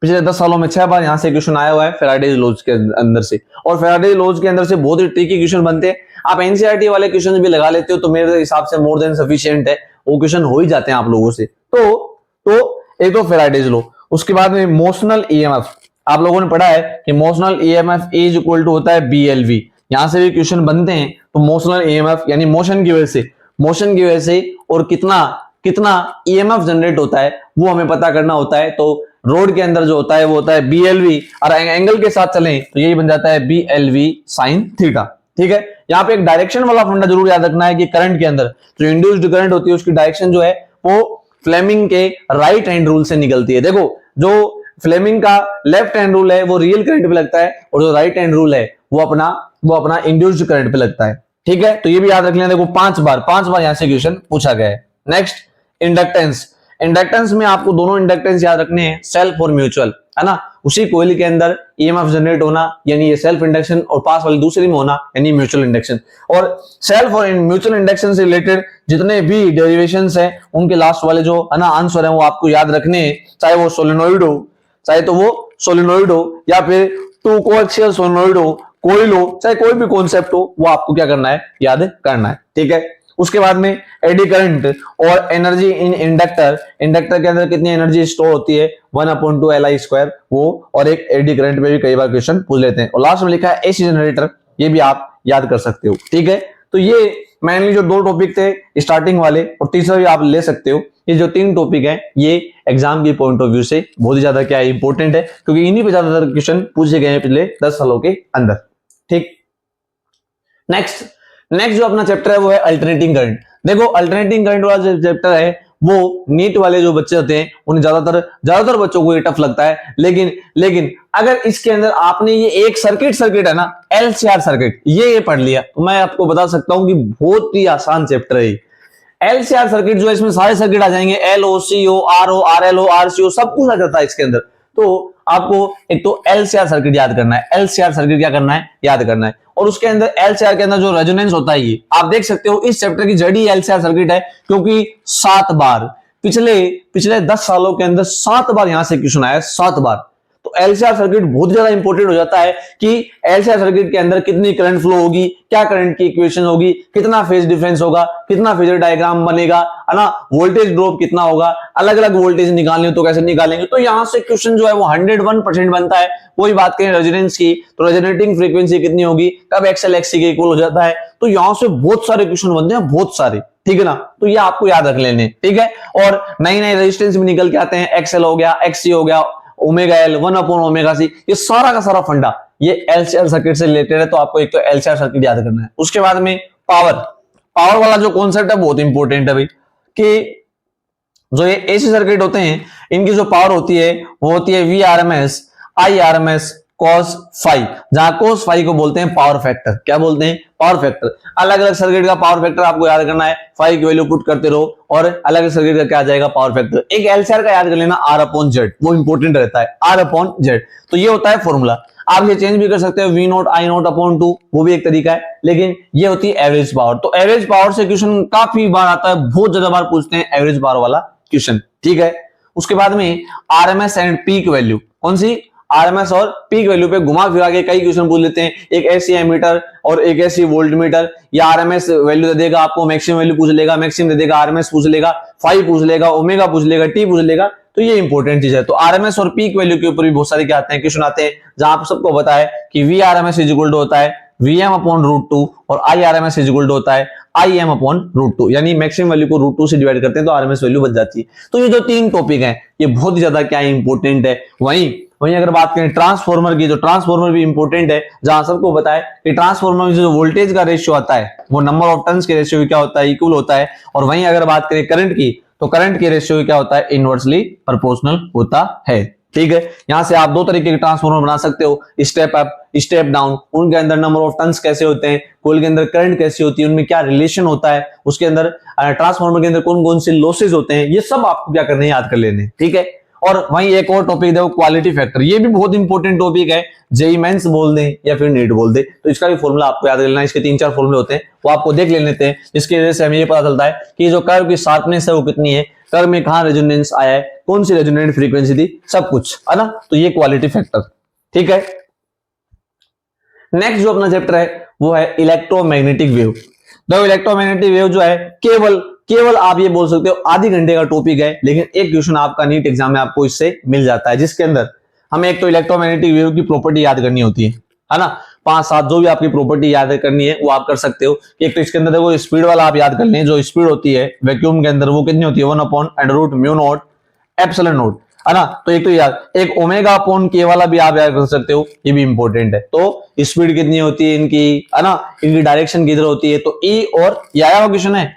S1: पिछले 10 सालों में 6 बार यहाँ से क्वेश्चन आया हुआ है फैराडेज लॉज के अंदर से। और फैराडेज लॉज के अंदर से बहुत ही ट्रिकी क्वेश्चन बनते हैं। आप एनसीईआरटी वाले क्वेश्चन भी लगा लेते हो तो मेरे हिसाब से मोर देन सफिशिएंट है, वो क्वेश्चन हो ही जाते हैं आप लोगों से। तो एक तो फैराडेज लॉ, उसके बाद में मोशनल EMF। आप लोगों ने पढ़ा है कि motional EMF is equal to होता है BLV। यहां से भी क्वेश्चन बनते हैं। तो मोशनल EMF यानी मोशन की वजह से और कितना EMF जनरेट होता है वो हमें पता करना होता है। तो रोड के अंदर जो होता है वो होता है BLV, और एंगल के साथ चलें तो यही बन जाता है BLV sin थीटा। ठीक है, यहाँ पे एक डायरेक्शन वाला फंडा जरूर याद रखना है कि करंट के अंदर जो इंड्यूस्ड करंट होती है उसकी डायरेक्शन जो है वो फ्लेमिंग के राइट हैंड रूल से निकलती है। देखो, जो फ्लेमिंग का लेफ्ट हैंड रूल है वो रियल करंट पे लगता है और जो राइट हैंड रूल है वो अपना इंड्यूस्ड करंट पे लगता है। ठीक है, तो ये भी याद रख लेना। देखो 5 बार यहां से क्वेश्चन पूछा गया है। नेक्स्ट इंडक्टेंस में आपको दोनों इंडक्टेंस याद रखने हैं, सेल्फ और म्यूचुअल है ना। उसी कॉइल के अंदर EMF जनरेट होना यानी ये सेल्फ इंडक्शन, और पास वाली दूसरी में होना यानी म्यूचुअल इंडक्शन। और सेल्फ और म्यूचुअल इंडक्शन से रिलेटेड जितने भी डेरिवेशंस हैं उनके लास्ट वाले जो है ना आंसर है वो आपको याद रखने हैं, चाहे वो सोलेनोइड हो या फिर 2 कोएक्सियल सोलेनोइड हो, कोइल हो, चाहे कोई भी कॉन्सेप्ट हो, वो आपको क्या करना है, याद करना है। ठीक है, उसके बाद में एडी करंट और एनर्जी इन इंडक्टर के अंदर कितनी एनर्जी स्टोर होती है 1/2 Li², वो और एक एडी करंट में भी कई बार क्वेश्चन पूछ लेते हैं। और लास्ट में लिखा है AC जनरेटर, ये भी आप याद कर सकते हो। ठीक है, तो ये मेनली जो 2 टॉपिक थे स्टार्टिंग वाले, और तीसरा भी आप ले सकते हो। ये जो 3 टॉपिक हैं ये एग्जाम की पॉइंट ऑफ व्यू से बहुत ही ज्यादा क्या इंपॉर्टेंट है, क्योंकि इन्हीं पे ज्यादातर क्वेश्चन पूछे गए हैं पिछले 10 सालों के अंदर। ठीक, नेक्स्ट जो अपना चैप्टर है वो है अल्टरनेटिंग करंट। देखो अल्टरनेटिंग करंट वाला जो चैप्टर है वो नीट वाले जो बच्चे होते हैं उन्हें ज्यादातर बच्चों को ये टफ लगता है। लेकिन अगर इसके अंदर आपने ये एक सर्किट है ना, LCR सर्किट, ये पढ़ लिया तो मैं आपको बता सकता हूं कि बहुत ही आसान चैप्टर है। LCR सर्किट जो है इसमें सारे सर्किट आ जाएंगे, LOCO, RO, RLO, RCO सब कुछ आ जाता है इसके अंदर। तो आपको एक तो LCR सर्किट याद करना है, LCR सर्किट क्या करना है, याद करना है। और उसके अंदर LCR के अंदर जो रेजोनेंस होता है, ये आप देख सकते हो इस चैप्टर की जड़ी LCR सर्किट है, क्योंकि 7 बार पिछले 10 सालों के अंदर 7 बार यहां से क्वेश्चन आया है, 7 बार। तो LCR सर्किट बहुत ज्यादा इंपॉर्टेंट हो जाता है कि LCR सर्किट के अंदर कितनी करंट फ्लो होगी, क्या करंट की इक्वेशन होगी, कितना फेज डिफरेंस होगा, कितना फेजर डायग्राम बनेगा है ना, वोल्टेज ड्रॉप कितना होगा, अलग अलग वोल्टेज निकालने हो तो कैसे निकालेंगे। तो यहां से क्वेश्चन जो है वो 101% बनता है। कोई बात करें रेजोनेंस की तो रेजोनेटिंग फ्रीक्वेंसी कितनी होगी, कब XL XC के इक्वल हो जाता है। तो यहां से बहुत सारे क्वेश्चन बनते हैं, बहुत सारे। ठीक है ना, तो ये आपको याद रख लेने। ठीक है, और नई रेजिस्टेंस भी निकल के आते हैं, XL हो गया, XC हो गया, ओमेगा L 1/ωc, ये सारा का सारा फंडा ये LCR सर्किट से रिलेटेड है। तो आपको एक तो LCR सर्किट याद करना है। उसके बाद में पावर वाला जो कॉन्सेप्ट है बहुत इंपॉर्टेंट है भाई, कि जो ये AC सर्किट होते हैं इनकी जो पावर होती है वो होती है VRMS IRMS cos फाई, जहां cos फाई को बोलते हैं पावर फैक्टर। क्या बोलते हैं, पावर फैक्टर। अलग अलग सर्किट का पावर फैक्टर आपको याद करना है, फाई की वैल्यू पुट करते रहो और अलग अलग सर्किट का क्या आ जाएगा, पावर फैक्टर। एक LCR का याद कर लेना R/Z, वो इंपॉर्टेंट रहता है, R/Z। तो ये होता है फॉर्मूला। आप ये चेंज भी कर सकते हो, V0 I0/2, वो भी एक तरीका है, लेकिन ये होती है एवरेज पावर। तो एवरेज पावर से क्वेश्चन काफी बार आता है, बहुत ज्यादा बार पूछते हैं एवरेज पावर वाला क्वेश्चन। ठीक है, उसके बाद में RMS एंड पीक वैल्यू, कौन सी आरएमएस और पीक वैल्यू पे घुमा फिरा के कई क्वेश्चन पूछ लेते हैं, एक ऐसी एमीटर और एक ऐसी वोल्ट मीटर, या आरएमएस वैल्यू दे देगा आपको, मैक्सिमम वैल्यू पूछ लेगा, मैक्सिमम दे देगा, आरएमएस पूछ लेगा, फाई पूछ लेगा, ओमेगा पूछ लेगा, टी पूछ लेगा। तो ये इंपॉर्टेंट चीज है। तो आरएमएस और पीक वैल्यू के ऊपर भी बहुत सारे क्या आते हैं, क्वेश्चन आते हैं, जहां आप सबको पता है कि V RMS is equal to होता है Vm अपॉन रूट टू और I RMS is equal to होता है Im अपॉन रूट टू, यानी मैक्सिमम वैल्यू को रूट टू से डिवाइड करते हैं तो आरएमएस वैल्यू बच जाती है। तो ये जो तीन टॉपिक हैं ये बहुत ही ज्यादा क्या इंपॉर्टेंट है। वहीं अगर बात करें ट्रांसफॉर्मर की, तो ट्रांसफॉर्मर भी इंपॉर्टेंट है, जहां सबको पता है कि ट्रांसफॉर्मर में जो वोल्टेज का रेशियो आता है वो नंबर ऑफ टर्न्स के रेशियो क्या होता है, इक्वल होता है। और वहीं अगर बात करें करंट की, तो करंट के रेशियो क्या होता है, इनवर्सली प्रोपोर्शनल होता है। ठीक है, यहां से आप दो तरीके के ट्रांसफॉर्मर बना सकते हो, स्टेप अप, स्टेप डाउन। उनके अंदर नंबर ऑफ टर्न्स कैसे होते हैं, कोयल के अंदर करंट कैसी होती है, उनमें क्या रिलेशन होता है, उसके अंदर ट्रांसफॉर्मर के अंदर कौन कौन से लॉसेज होते हैं, ये सब आपको क्या करने हैं, याद कर लेने। ठीक है, और वहीं एक और टॉपिक देखो क्वालिटी फैक्टर, ये भी बहुत इंपॉर्टेंट टॉपिक है, जेईई मेंस बोल दें या फिर नीट बोल दे, तो इसका भी फॉर्मूला आपको याद लेना है। इसके 3-4 फॉर्मूले होते हैं, वो आपको देख लेते हैं, जिसकी वजह से हमें ये पता चलता है कि जो कर्व की शार्पनेस है वो कितनी है, कर्व में कहां रेजोनेंस आया है, कौन सी रेजोनेंट फ्रीक्वेंसी थी, सब कुछ है ना। तो ये क्वालिटी फैक्टर। ठीक है, नेक्स्ट जो अपना चैप्टर है वो है इलेक्ट्रोमैग्नेटिक वेव। देखो इलेक्ट्रोमैग्नेटिक वेव जो है केवल आप ये बोल सकते हो आधी घंटे का टॉपिक है, लेकिन एक क्वेश्चन आपका नीट एग्जाम में आपको इससे मिल जाता है, जिसके अंदर हमें एक तो इलेक्ट्रोमैग्नेटिक वेव की प्रॉपर्टी याद करनी होती है ना। 5-7 जो भी आपकी प्रॉपर्टी याद करनी है वो आप कर सकते हो। एक तो इसके अंदर देखो स्पीड वाला आप याद कर लें, जो स्पीड होती है वैक्यूम के अंदर वो कितनी होती है, 1/√μ0 एप्सिलॉन नॉट, है ना। तो एक तो याद, एक ओमेगा अपॉन के वाला भी आप याद कर सकते हो, ये भी इंपॉर्टेंट है। तो स्पीड कितनी होती है इनकी, है ना, इनकी डायरेक्शन किधर होती है, तो ई और ये आया हुआ क्वेश्चन है,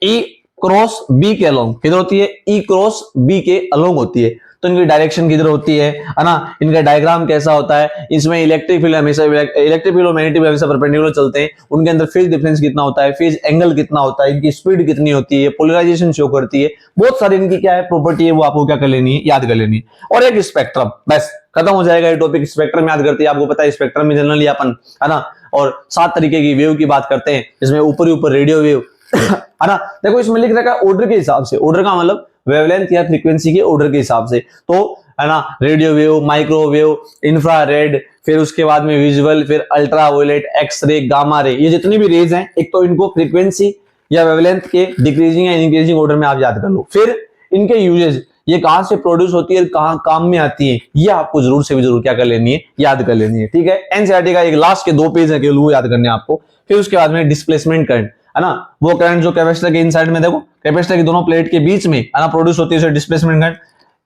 S1: ई क्रॉस बी के अलोंग किधर होती है, ई क्रॉस बी के अलोंग होती है। तो इनकी डायरेक्शन किधर होती है ना, इनका डायग्राम कैसा होता है, इसमें इलेक्ट्रिक फील्ड हमेशा, इलेक्ट्रिक फील्ड और मैग्नेटिक फील्ड हमेशा परपेंडिकुलर चलते हैं, उनके अंदर फेज डिफरेंस कितना होता है, फेज एंगल कितना होता है, इनकी स्पीड कितनी होती है, पोलराइजेशन शो करती है, बहुत सारी इनकी क्या है प्रॉपर्टी है, वो आपको क्या कर लेनी है, याद कर लेनी है। और एक स्पेक्ट्रम, बस खत्म हो जाएगा ये टॉपिक। स्पेक्ट्रम याद करते हैं, आपको पता है स्पेक्ट्रम में जनरली अपन, है ना, और 7 तरीके की वेव की बात करते हैं, इसमें ऊपर रेडियो वेव है ना। देखो इसमें लिख रखा है ऑर्डर के हिसाब से, ऑर्डर का मतलब वेवलेंथ या फ्रीक्वेंसी के ऑर्डर के हिसाब से, तो है ना, रेडियो वेव, माइक्रोवेव, इंफ्रारेड, फिर उसके बाद में विजुअल, फिर अल्ट्रावायलेट, एक्सरे, गामा रे, ये जितनी भी रेज हैं, एक तो इनको फ्रीक्वेंसी या वेवलेंथ के डिक्रीजिंग या इंक्रीजिंग ऑर्डर में आप याद कर लो। फिर इनके यूजेज, ये कहां से प्रोड्यूस होती है, कहां काम में आती है, ये आपको जरूर से भी जरूर क्या कर लेनी है, याद कर लेनी है। ठीक है, एनसीईआरटी का एक लास्ट के 2 पेज है केवल वो याद करने आपको। फिर उसके बाद में डिस्प्लेसमेंट करंट, है ना, वो करंट जो कैपेसिटर के इनसाइड में, देखो कैपेसिटर की दोनों प्लेट के बीच में, है ना, प्रोड्यूस होती है, displacement current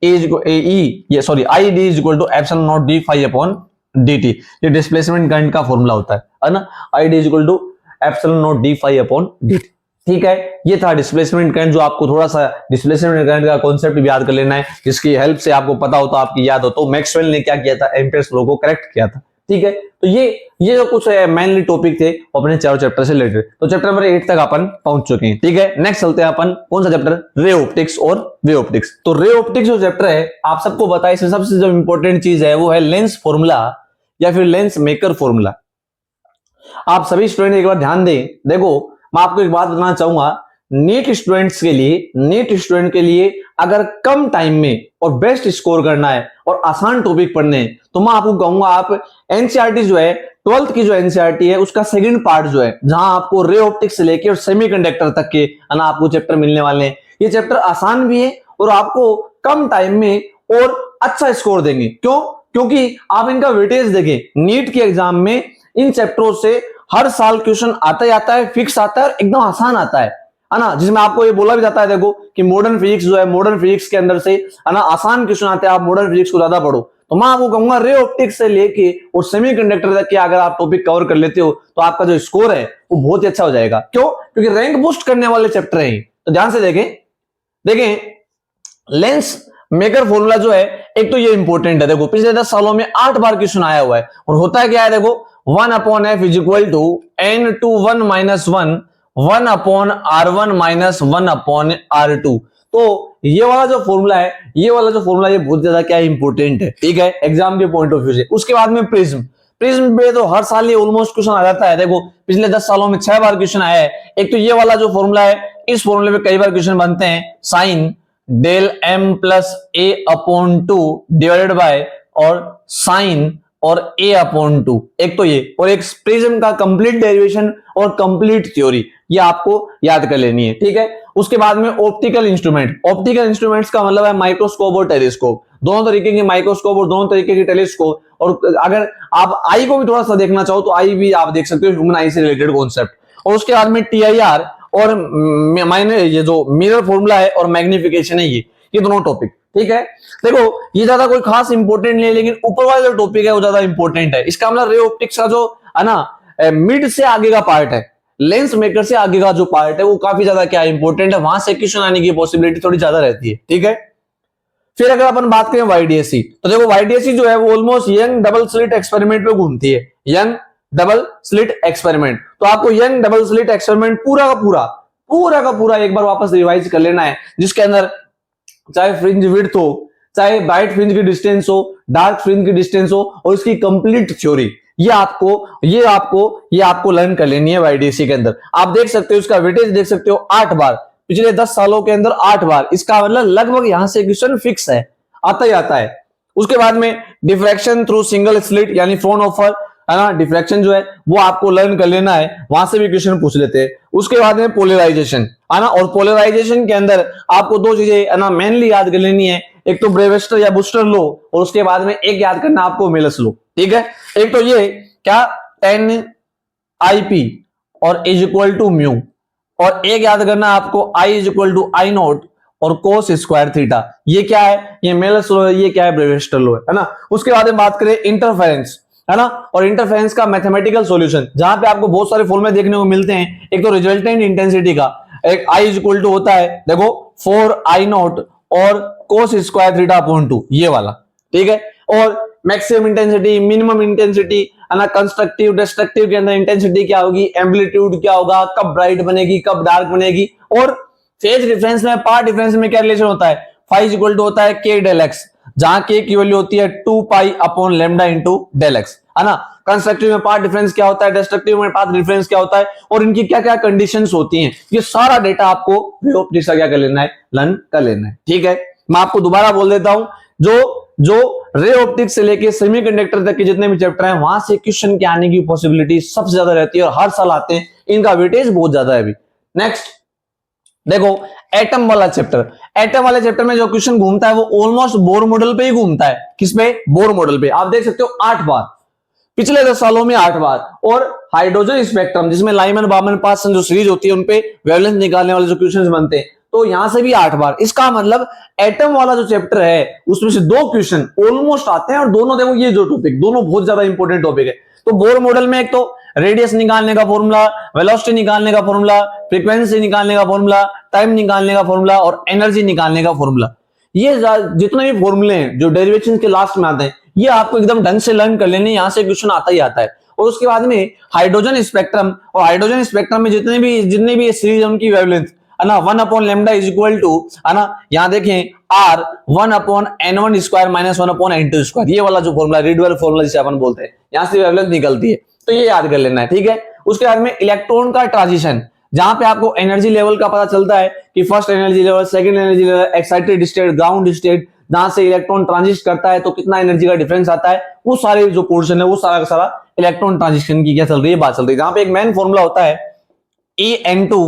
S1: I D is equal to epsilon naught D phi upon dt, ये डिस्प्लेसमेंट करंट का फॉर्मूला होता है ना, I D is equal to epsilon naught D phi upon dt। ठीक है, ये था डिस्प्लेसमेंट करंट, जो आपको थोड़ा सा डिस्प्लेसमेंट करंट का कॉन्सेप्ट भी याद कर लेना है, जिसकी हेल्प से आपको पता हो, तो आपकी याद हो, तो मैक्सवेल ने क्या किया था, एम्पियर्स लॉ को करेक्ट किया था। ठीक है, तो ये जो कुछ मेनली टॉपिक थे अपने चारों चैप्टर से रिलेटेड, तो चैप्टर नंबर 8 तक अपन पहुंच चुके हैं। ठीक है, नेक्स्ट चलते हैं अपन, कौन सा चैप्टर, रे ऑप्टिक्स और वे ऑप्टिक्स। तो रे ऑप्टिक्स जो चैप्टर है, आप सबको पता है, इसमें सबसे जो इंपॉर्टेंट चीज है वो है लेंस फॉर्मूला या फिर लेंस मेकर फॉर्मूला। आप सभी स्टूडेंट एक बार ध्यान दें, देखो मैं आपको एक बात बताना चाहूंगा, नीट स्टूडेंट के लिए अगर कम टाइम में और बेस्ट स्कोर करना है और आसान टॉपिक पढ़ने हैं, तो मैं आपको कहूंगा आप एनसीईआरटी जो है, 12th की जो एनसीईआरटी है उसका सेकंड पार्ट जो है, जहां आपको रे ऑप्टिक्स से लेकर और सेमीकंडक्टर तक के ना आपको चैप्टर मिलने वाले हैं। ये चैप्टर आसान भी है और आपको कम टाइम में और अच्छा स्कोर देंगे। क्यों? क्योंकि आप इनका वेटेज देखें, नीट के एग्जाम में इन चैप्टरों से हर साल क्वेश्चन आता ही आता है, फिक्स आता है और एकदम आसान आता है ना, जिसमें आपको ये बोला भी जाता है, देखो कि मॉडर्न फिजिक्स जो है, मॉडर्न फिजिक्स के अंदर से है ना आसान क्वेश्चन आते हैं, आप मॉडर्न फिजिक्स को ज्यादा पढ़ो। तो मैं आपको कहूंगा रे ऑप्टिक्स से लेके और सेमीकंडक्टर तक के अगर आप टॉपिक कवर कर लेते हो, तो आपका जो स्कोर है वो बहुत ही अच्छा हो जाएगा। क्यों? क्योंकि रैंक बूस्ट करने वाले चैप्टर हैं। तो ध्यान से देखें लेंस मेकर फॉर्मूला जो है, एक तो ये इंपॉर्टेंट है, देखो पिछले 10 सालों में 8 बार क्वेश्चन आया हुआ है, और होता है क्या है, देखो 1/f is equal to n/1 - 1 1/r1 - 1/r2। तो ये वाला जो फॉर्मूला है, ये बहुत ज्यादा क्या इंपॉर्टेंट है। ठीक है, एग्जाम के पॉइंट ऑफ व्यू से। उसके बाद में प्रिज्म पे तो हर साल ये ऑलमोस्ट क्वेश्चन आ जाता है, देखो पिछले 10 सालों में 6 बार क्वेश्चन आया है। एक तो ये वाला जो फॉर्मूला है, इस फॉर्मूले में कई बार क्वेश्चन बनते हैं, sine del m + a/2 divided by और साइन और a अपॉन 2, एक तो ये, और एक प्रिज्म का कंप्लीट डेरिवेशन और कंप्लीट थ्योरी, ये आपको याद कर लेनी है, ठीक है। उसके बाद में ऑप्टिकल इंस्ट्रूमेंट, ऑप्टिकल इंस्ट्रूमेंट्स का मतलब है माइक्रोस्कोप और टेलीस्कोप, दोनों तरीके के माइक्रोस्कोप और दोनों तरीके के टेलीस्कोप। और अगर आप आई को भी थोड़ा सा देखना चाहो तो आई भी आप देख सकते हो, ह्यूमन आई से रिलेटेड कॉन्सेप्ट। और उसके बाद में TIR और माइनर, ये जो मिरर फॉर्मूला है और मैग्निफिकेशन है, ये दोनों टॉपिक, ठीक है। देखो ये ज्यादा कोई खास इंपॉर्टेंट नहीं है, लेकिन ऊपर वाला जो टॉपिक है वो ज्यादा इंपॉर्टेंट है। इसका मतलब रे ऑप्टिक्स का जो है ना मिड से आगे का पार्ट है, लेंस मेकर से आगे का जो पार्ट है वो काफी ज्यादा क्या इंपॉर्टेंट है, वहां से क्वेश्चन आने की पॉसिबिलिटी थोड़ी ज्यादा रहती है, ठीक है। फिर अगर अपन बात करें YDSC, तो देखो YDSC जो है वो almost young double slit experiment पे घूमती है, यंग डबल स्लिट एक्सपेरिमेंट। तो आपको यंग डबल स्लिट एक्सपेरिमेंट पूरा का पूरा एक बार वापस रिवाइज कर लेना है, जिसके अंदर चाहे फ्रिंज विड्थ हो, चाहे ब्राइट फ्रिंज की डिस्टेंस हो, डार्क फ्रिंज की डिस्टेंस हो, और इसकी कंप्लीट थ्योरी, ये आपको लर्न कर लेनी है YDSC के अंदर। आप देख सकते हो इसका वेटेज देख सकते हो 8 बार, पिछले 10 सालों के अंदर 8 बार, इसका मतलब लगभग यहां से क्वेश्चन फिक्स है, आता ही आता है। उसके बाद में डिफ्रैक्शन थ्रू सिंगल स्लिट यानी फ्रॉन ऑफर, है ना, डिफ्रैक्शन जो है वो आपको लर्न कर लेना है, वहां से भी क्वेश्चन पूछ लेते हैं। उसके बाद में पोलराइजेशन, है ना, और पोलराइजेशन के अंदर आपको दो चीजें है ना मेनली याद कर लेनी है, एक तो ब्रेविस्टर या बूस्टर लो, और उसके बाद में एक याद करना आपको मेलस लो, ठीक है। एक तो ये क्या 10 IP और इज इक्वल टू म्यू, और एक याद करना आपको I is equal to I naught और कोस स्क्वायर थीटा, ये क्या है, ये मेलस लो है, ये क्या है, ब्रेविस्टर लो है ना। उसके बाद में बात करें इंटरफेरेंस, है ना, और इंटरफेरेंस का मैथमेटिकल सॉल्यूशन, जहां पे आपको बहुत सारे फॉर्मूले देखने को मिलते हैं। एक तो रिजल्टेंट इंटेंसिटी का, एक I इज इक्वल टू होता है देखो 4I नॉट और कोस स्क्वायर थीटा अपॉन 2, ये वाला, ठीक है। और मैक्सिमम इंटेंसिटी, मिनिमम इंटेंसिटी, है ना, कंस्ट्रक्टिव डिस्ट्रक्टिव के अंदर इंटेंसिटी क्या होगी, एम्पलीट्यूड क्या होगा, कब ब्राइट बनेगी, कब डार्क बनेगी, और फेज डिफरेंस में, पार्ट डिफरेंस में क्या रिलेशन होता है, फाई इज इक्वल टू होता है k डेल x, जहां k की वैल्यू होती है 2 pi upon lambda into del x, है ना। कंस्ट्रक्टिव में पार्ट डिफरेंस क्या होता है, डिस्ट्रक्टिव में पार्ट डिफरेंस क्या होता है, और इनकी क्या क्या कंडीशंस होती हैं, ये सारा डेटा आपको रे ऑप्टिक्स का क्या कर लेना है, लर्न कर लेना है, ठीक है। मैं आपको दोबारा बोल देता हूं, जो रे ऑप्टिक्स से लेके सेमीकंडक्टर तक के जितने भी चैप्टर हैं, वहां से क्वेश्चन के आने की पॉसिबिलिटी सबसे ज्यादा रहती है, और हर साल आते हैं, इनका वेटेज बहुत ज्यादा है अभी। नेक्स्ट देखो एटम वाला चैप्टर, एटम वाले चैप्टर में जो क्वेश्चन घूमता है वो ऑलमोस्ट बोर मॉडल पे ही घूमता है। किस पे, बोर मॉडल पे। आप देख सकते हो 8 बार, पिछले 10 सालों में 8 बार। और हाइड्रोजन स्पेक्ट्रम, जिसमें लाइमन बार्मन पार्सन जो सीरीज होती है उनपे वेवलेंथ निकालने वाले जो क्वेश्चन बनते हैं, तो यहां से भी 8 बार। इसका मतलब एटम वाला जो चैप्टर है उसमें से 2 क्वेश्चन ऑलमोस्ट आते हैं, और दोनों देखो ये जो टॉपिक, दोनों बहुत ज्यादा इंपॉर्टेंट टॉपिक है। तो बोर मॉडल में एक तो रेडियस निकालने का फॉर्मूला, वेलोसिटी निकालने का फॉर्मूला, फ्रीक्वेंसी निकालने का फॉर्मूला, टाइम निकालने का फॉर्मूला और एनर्जी निकालने का फॉर्मूला, ये जितने भी फॉर्मूले हैं जो डेरिवेशन के लास्ट में आते हैं, ये आपको एकदम ढंग से लर्न कर लेने, यहां से क्वेश्चन आता ही आता है। और उसके बाद में हाइड्रोजन स्पेक्ट्रम, और हाइड्रोजन स्पेक्ट्रम में जितने भी सीरीज उनकी वेवलेंथ, है ना, 1 upon lambda is equal to, है ना, यहां देखें R 1 upon n1 square minus 1 upon n2 square, ये वाला जो फॉर्मूला, रीडवेल फॉर्मूला जिसे अपन बोलते हैं, यहां से वेवलेंथ निकलती है, तो ये याद कर लेना है, ठीक है। उसके बाद में इलेक्ट्रॉन का ट्रांजिशन, जहां पे आपको एनर्जी लेवल का पता चलता है कि first energy level, second energy level, excited state, ground state, जहां से इलेक्ट्रॉन ट्रांजिट करता है तो कितना एनर्जी का डिफरेंस आता है, वो सारे जो पोर्शन है वो सारा का सारा इलेक्ट्रॉन ट्रांजिशन की क्या चल रही है, बात चल रही है। जहां पे एक मेन फॉर्मूला होता है En2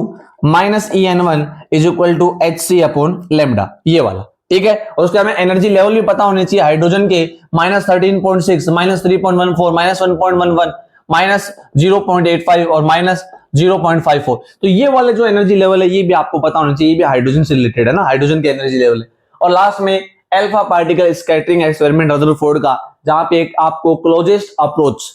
S1: minus En1 is equal to Hc upon lambda, ये वाला, ठीक है। और उसके बाद एनर्जी लेवल भी पता होने चाहिए हाइड्रोजन के, -13.6, -3.14, -1.11, -0.85 और -0.54। तो ये वाले जो एनर्जी लेवल है ये भी आपको पता होना चाहिए, ये भी हाइड्रोजन से रिलेटेड है ना, हाइड्रोजन के एनर्जी लेवल है। और लास्ट में alpha particle scattering experiment Rutherford का, जहां पे एक आपको क्लोजेस्ट अप्रोच,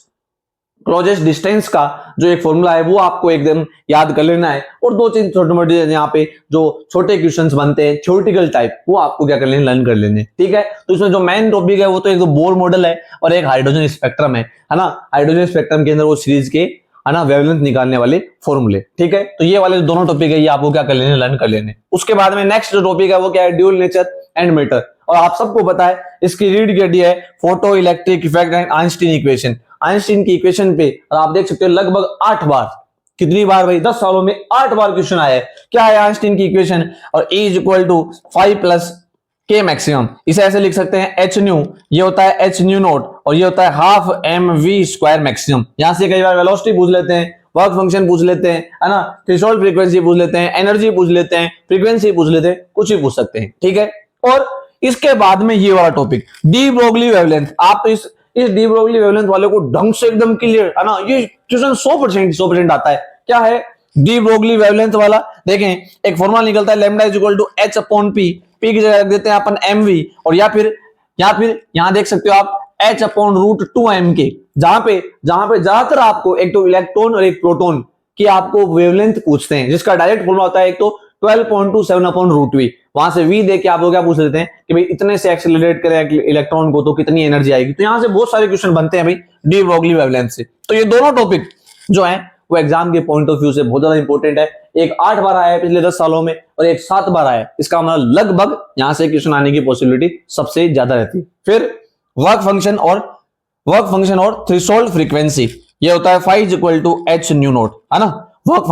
S1: क्लोजेस्ट डिस्टेंस का जो एक फॉर्मूला है वो आपको एकदम याद कर लेना है। और 2 चीज छोटे मोटे यहाँ पे जो छोटे क्वेश्चंस बनते हैं थ्योरेटिकल टाइप, वो आपको क्या कर लेने, लर्न कर लेने, ठीक है। तो इसमें जो मेन टॉपिक है वो तो एक तो बोर मॉडल है और एक हाइड्रोजन स्पेक्ट्रम है ना। हाइड्रोजन स्पेक्ट्रम के अंदर वो सीरीज के, है ना, वेवलेंथ निकालने वाले फॉर्मूले, ठीक है। तो ये वाले दोनों टॉपिक है, ये आपको क्या कर लेने, लर्न कर लेने। उसके बाद में नेक्स्ट जो टॉपिक है वो क्या है, ड्यूल नेचर एंड मैटर। और आप सबको पता है इसकी रीड क्या दी है, photo electric effect and Einstein equation. Einstein की इक्वेशन पे और आप देख सकते हो लगभग 8 बार, कितनी बार भाई, 10 सालों में 8 बार क्वेश्चन आया है। क्या है आइंस्टीन की इक्वेशन, और E is equal to 5 plus K maximum. इसे ऐसे लिख सकते हैं एच न्यू, ये होता है एच न्यू नोट, और ये होता है half m v square maximum. यहां से कई बार वेलोसिटी पूछ लेते हैं, वर्क फंक्शन पूछ लेते हैं, है ना, थ्रेशोल्ड फ्रीक्वेंसी पूछ लेते हैं, एनर्जी पूछ लेते हैं, फ्रीक्वेंसी पूछ लेते हैं, कुछ भी पूछ सकते हैं, ठीक है। और इसके बाद में ये वाला टॉपिक डी ब्रोगली वेवलेंथ। आप इस डी ब्रोगली वेवलेंथ वाले को ढंग से एकदम क्लियर, है ना, ये क्वेश्चन 100% आता है। क्या है डी ब्रोगली वेवलेंथ वाला? देखें, एक फॉर्मूला निकलता है lambda is equal to h upon p, p की जगह रख देते हैं अपन एम वी, और या फिर यहां देख सकते हो आप एच अपॉन रूट 2 एम के, जहां पे ज्यादातर आपको एक तो इलेक्ट्रॉन और एक प्रोटॉन की आपको वेवलेंथ पूछते हैं, जिसका डायरेक्ट फॉर्मूला होता है एक तो 12.27 अपॉन रूट वी। वहां से वी दे के आपको क्या पूछ लेते हैं कि भाई इतने से एक्सेलरेट करें इलेक्ट्रॉन को तो कितनी एनर्जी आएगी। तो यहां से बहुत सारे क्वेश्चन बनते हैं भाई डी ब्रोगली वेवलेंथ से। तो ये दोनों टॉपिक जो है वो एग्जाम के पॉइंट ऑफ व्यू से बहुत ज्यादा इंपॉर्टेंट है। एक 8 बार आया है पिछले 10 सालों में और एक 7 बार आया है, इसका मतलब लगभग यहां से क्वेश्चन आने की पॉसिबिलिटी सबसे ज्यादा रहती है। फिर वर्क फंक्शन और थ्रेशोल्ड फ्रीक्वेंसी, ये होता है phi is equal to h nu naught, है ना। वर्क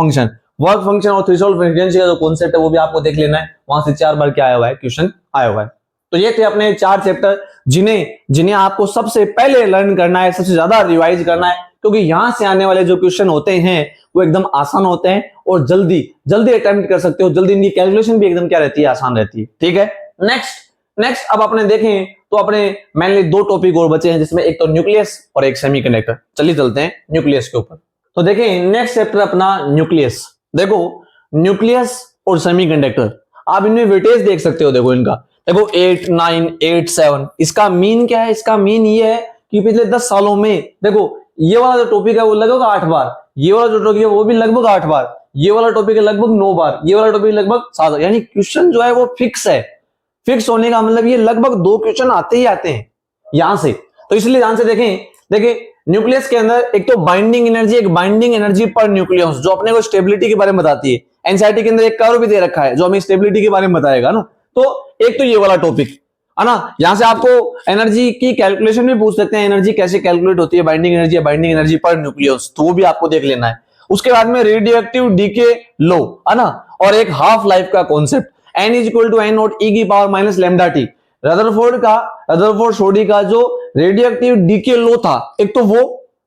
S1: फंक्शन और थ्रेशोल्ड फ्रीक्वेंसी का जो कॉन्सेप्ट है वो भी आपको देख लेना है, वहां से 4 बार क्या आया हुआ है, क्वेश्चन आया हुआ है। तो ये थे अपने 4 चैप्टर जिन्हें आपको सबसे पहले लर्न करना है, सबसे ज्यादा रिवाइज करना है, क्योंकि यहां से आने वाले जो क्वेश्चन होते हैं वो एकदम आसान होते हैं और जल्दी अटेम्प्ट कर सकते हो, जल्दी इनकी कैलकुलेशन भी एकदम क्या रहती है, आसान रहती है, ठीक है। नेक्स्ट अब अपने देखें तो अपने मेनली 2 टॉपिक और बचे हैं, जिसमें एक तो न्यूक्लियस और एक सेमीकंडक्टर। चलिए चलते हैं न्यूक्लियस के ऊपर। तो देखें नेक्स्ट चैप्टर अपना न्यूक्लियस। देखो न्यूक्लियस और सेमीकंडक्टर, आप इनमें वेटेज देख सकते हो, देखो इनका, देखो 8, 9, 8, 7। इसका मीन क्या है? इसका मीन ये है कि पिछले 10 सालों में देखो ये वाला जो टॉपिक है वो लगभग 8 बार, ये वाला जो टॉपिक है वो भी लगभग 8 बार, ये वाला टॉपिक है लगभग 9 बार, ये वाला टॉपिक लगभग 7 बार। यानी क्वेश्चन जो है वो फिक्स है। फिक्स होने का मतलब ये लगभग 2 क्वेश्चन आते ही आते हैं यहां से। तो इसलिए ध्यान से देखें न्यूक्लियस के अंदर एक तो बाइंडिंग एनर्जी पर न्यूक्लियस, जो अपने को स्टेबिलिटी के बारे में बताती है। एनसीईआरटी के अंदर एक कर्व भी दे रखा है जो हमें स्टेबिलिटी के बारे में बताएगा ना। तो एक तो ये वाला टॉपिक है ना, यहां से आपको एनर्जी की कैलकुलेशन भी पूछ सकते हैं, एनर्जी कैसे कैलकुलेट होती है, बाइंडिंग एनर्जी पर न्यूक्लियस, तो वो भी आपको देख लेना है। उसके बाद में रेडियोएक्टिव डीके लो, है ना, और एक हाफ लाइफ का concept n is equal to n naught e की power minus lambda T. Rutherford Soddy का जो रेडियोएक्टिव डीके लो था, एक तो वो,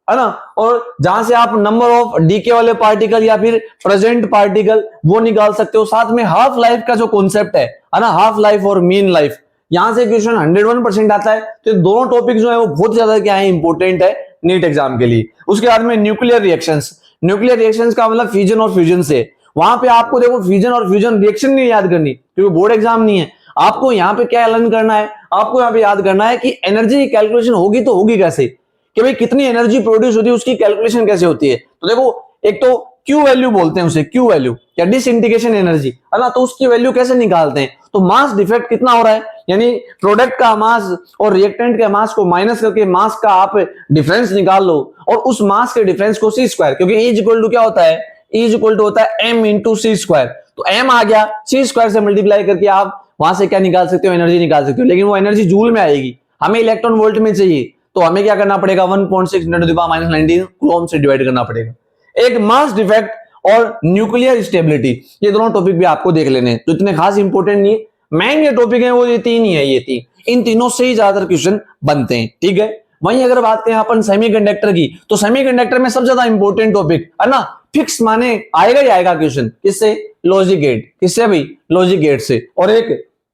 S1: है ना, और जहां से आप नंबर ऑफ डीके वाले पार्टिकल या फिर प्रेजेंट पार्टिकल वो निकाल सकते हो। साथ में हाफ लाइफ का जो कॉन्सेप्ट है ना, हाफ लाइफ और मीन लाइफ, यहां से क्वेश्चन 101% आता है। तो दोनों टॉपिक जो है वो बहुत ज्यादा क्या है, इंपॉर्टेंट है नीट एग्जाम के लिए। उसके बाद में न्यूक्लियर रिएक्शंस का मतलब फिजन और फ्यूजन से, वहां पे आपको देखो फिजन और फ्यूजन रिएक्शन नहीं याद करनी, क्योंकि बोर्ड एग्जाम नहीं है। आपको यहाँ पे क्या लर्न करना है, आपको यहाँ पे याद करना है कि एनर्जी की कैलकुलेशन होगी तो होगी कैसे, कि भाई कितनी एनर्जी प्रोड्यूस होती है, उसकी कैलकुलेशन कैसे होती है। तो देखो एक तो क्यू वैल्यू बोलते हैं उसे, क्यू वैल्यू या डिसइंटीग्रेशन एनर्जी, है ना, तो उसकी वैल्यू कैसे निकालते हैं। तो मास डिफेक्ट कितना हो रहा है, यानी प्रोडक्ट का मास और रिएक्टेंट के मास को माइनस करके मास का आप डिफरेंस निकाल लो, और उस मास के डिफरेंस को सी स्क्वायर, क्योंकि E इक्वल टू क्या होता है, E इक्वल टू होता है m इंटू सी स्क्वायर। तो m आ गया, सी स्क्वायर से मल्टीप्लाई करके आप वहां से क्या निकाल सकते हो, एनर्जी निकाल सकते हो। लेकिन वो एनर्जी जूल में आएगी, हमें इलेक्ट्रॉन वोल्ट में चाहिए, तो हमें क्या करना पड़ेगा, 1.6 × 10⁻⁹ कूलम से डिवाइड करना पड़ेगा। एक मास डिफेक्ट और न्यूक्लियर स्टेबिलिटी, ये दोनों टॉपिक भी आपको देख लेने हैं, तो इतने खास इंपॉर्टेंट नहीं है। मेन ये टॉपिक है वो ये 3 ही है, ये 3, इन तीनों से ही ज्यादातर क्वेश्चन बनते हैं, ठीक है। वहीं अगर बात करें अपन सेमीकंडक्टर की, तो सेमीकंडक्टर में सबसे ज्यादा इंपॉर्टेंट टॉपिक है ना, फिक्स माने आएगा ही आएगा क्वेश्चन, किससे, लॉजिक गेट, किससे भाई, लॉजिक गेट से। और एक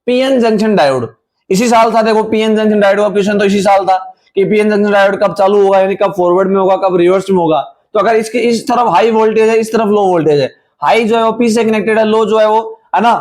S1: पीएन जंक्शन डायोड, इसी साल था, देखो पीएन जंक्शन डायोड का क्वेश्चन तो इसी साल था कि पीएन जंक्शन डायोड कब चालू होगा, यानी कब फॉरवर्ड में होगा, कब रिवर्स में होगा। तो अगर इसके इस तरफ हाई वोल्टेज है, इस तरफ लो वोल्टेज है, हाई जो है वो पी से कनेक्टेड है, लो जो है वो, है ना,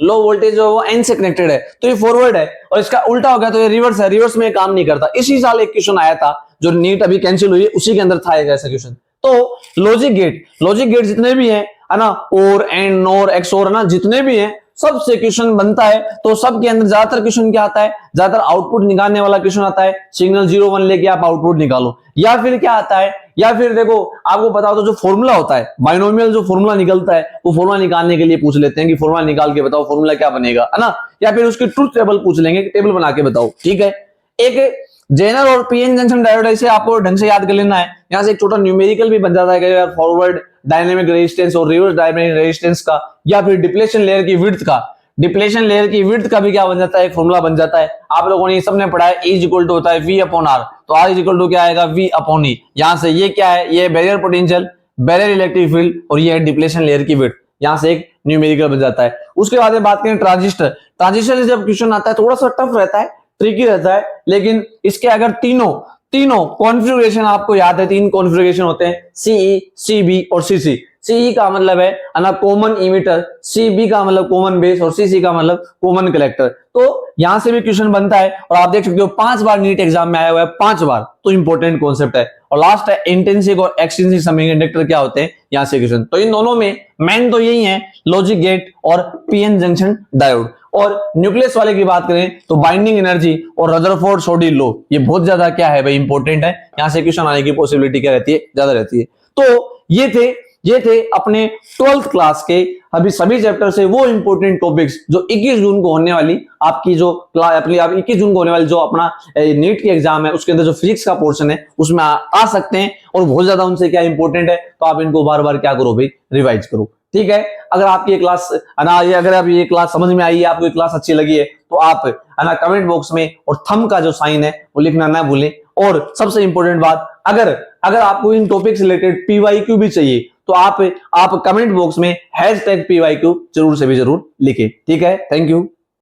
S1: लो वोल्टेज जो है वो एन से कनेक्टेड है, तो ये फॉरवर्ड है, और इसका उल्टा हो गया तो ये रिवर्स है, रिवर्स में काम नहीं करता। इसी साल एक क्वेश्चन आया था जो नीट अभी कैंसिल हुई है, उसी के अंदर था एक ऐसा क्वेश्चन। तो लॉजिक गेट जितने भी हैं, है ना, और एंड नोर एक्सोर, है ना, जितने भी हैं सबसे क्वेश्चन बनता है। तो सबके अंदर ज्यादातर क्वेश्चन क्या आता है, ज्यादातर आउटपुट निकालने वाला क्वेश्चन आता है, सिग्नल 0 1 लेके आप आउटपुट निकालो। या फिर क्या आता है, या फिर देखो आपको बताओ तो जो फॉर्मूला होता है, बाइनोमियल जो फॉर्मूला निकलता है, वो फॉर्मूला निकालने के लिए पूछ लेते हैं कि फॉर्मूला निकाल के बताओ फॉर्मूला क्या बनेगा, है ना। या फिर उसकी ट्रूथ टेबल पूछ लेंगे कि टेबल बना के बताओ, ठीक है। एक जेनर और पीएन जंक्शन डायोड, इसे आपको ढंग से याद कर लेना है। यहां से एक छोटा न्यूमेरिकल भी बन जाता है, फॉरवर्ड डायनेमिक रेजिस्टेंस और रिवर्स डायनेमिक रेजिस्टेंस का, या फिर डिप्लेशन लेयर की विड्थ का। डिप्लेशन लेयर की विड्थ का भी क्या बन जाता है, एक फॉर्मूला बन जाता है। आप लोगों ने ये सबने पढ़ा है, E इक्वल टू होता है V अपॉन R, तो R इक्वल टू क्या आएगा, V अपॉन E। यहां से ये क्या है, ये barrier potential, barrier electric field, और ये है डिप्लेशन लेयर की विड्थ। यहां से एक न्यूमेरिकल बन जाता है। उसके बाद में बात करें ट्रांजिस्टर। ट्रांजिस्टर से जब क्वेश्चन आता है थोड़ा सा टफ रहता है, ट्रिकी रहता है, लेकिन इसके अगर तीनों कॉन्फ़िगरेशन आपको याद है, 3 कॉन्फ़िगरेशन होते हैं, CE, CB और CC। CE का मतलब है ना कॉमन इमिटर, CB का मतलब कॉमन बेस, और CC का मतलब कॉमन कलेक्टर। तो यहां से भी क्वेश्चन बनता है, और आप देख सकते हो 5 बार नीट एग्जाम में आया हुआ है, 5 बार, तो इंपॉर्टेंट कॉन्सेप्ट है। और लास्ट है इंटेंसिव और एक्सटेंसिव सेमीकंडक्टर क्या होते हैं, यहां से क्वेश्चन। तो इन दोनों में मेन तो यही है, लॉजिक गेट और पीएन जंक्शन डायोड। और न्यूक्लियस वाले की बात करें तो बाइंडिंग एनर्जी और रदरफोर्ड सोडी लॉ, ये बहुत ज्यादा क्या है भाई, इंपॉर्टेंट है। यहां से क्वेश्चन आने की पॉसिबिलिटी क्या रहती है, ज्यादा रहती है। तो ये थे अपने 12th क्लास के अभी सभी चैप्टर से वो इंपॉर्टेंट टॉपिक्स जो 21 जून को होने वाली आपकी जो अपनी 21 जून को होने वाली जो अपना नीट की एग्जाम है, उसके अंदर जो फिजिक्स का पोर्शन है उसमें आ सकते हैं, और बहुत ज्यादा उनसे क्या इंपॉर्टेंट है, तो आप इनको बार बार क्या करो भाई, रिवाइज करो। ठीक है, अगर आपकी ये क्लास अगर आप ये क्लास समझ में आई है, आपको ये क्लास अच्छी लगी है, तो आप कमेंट बॉक्स में और थंब का जो साइन है वो लिखना ना भूलें। और सबसे इंपॉर्टेंट बात, अगर आपको इन टॉपिक से रिलेटेड PYQ भी चाहिए, तो आप कमेंट बॉक्स में #PYQ जरूर से भी जरूर लिखें। ठीक है, थैंक यू।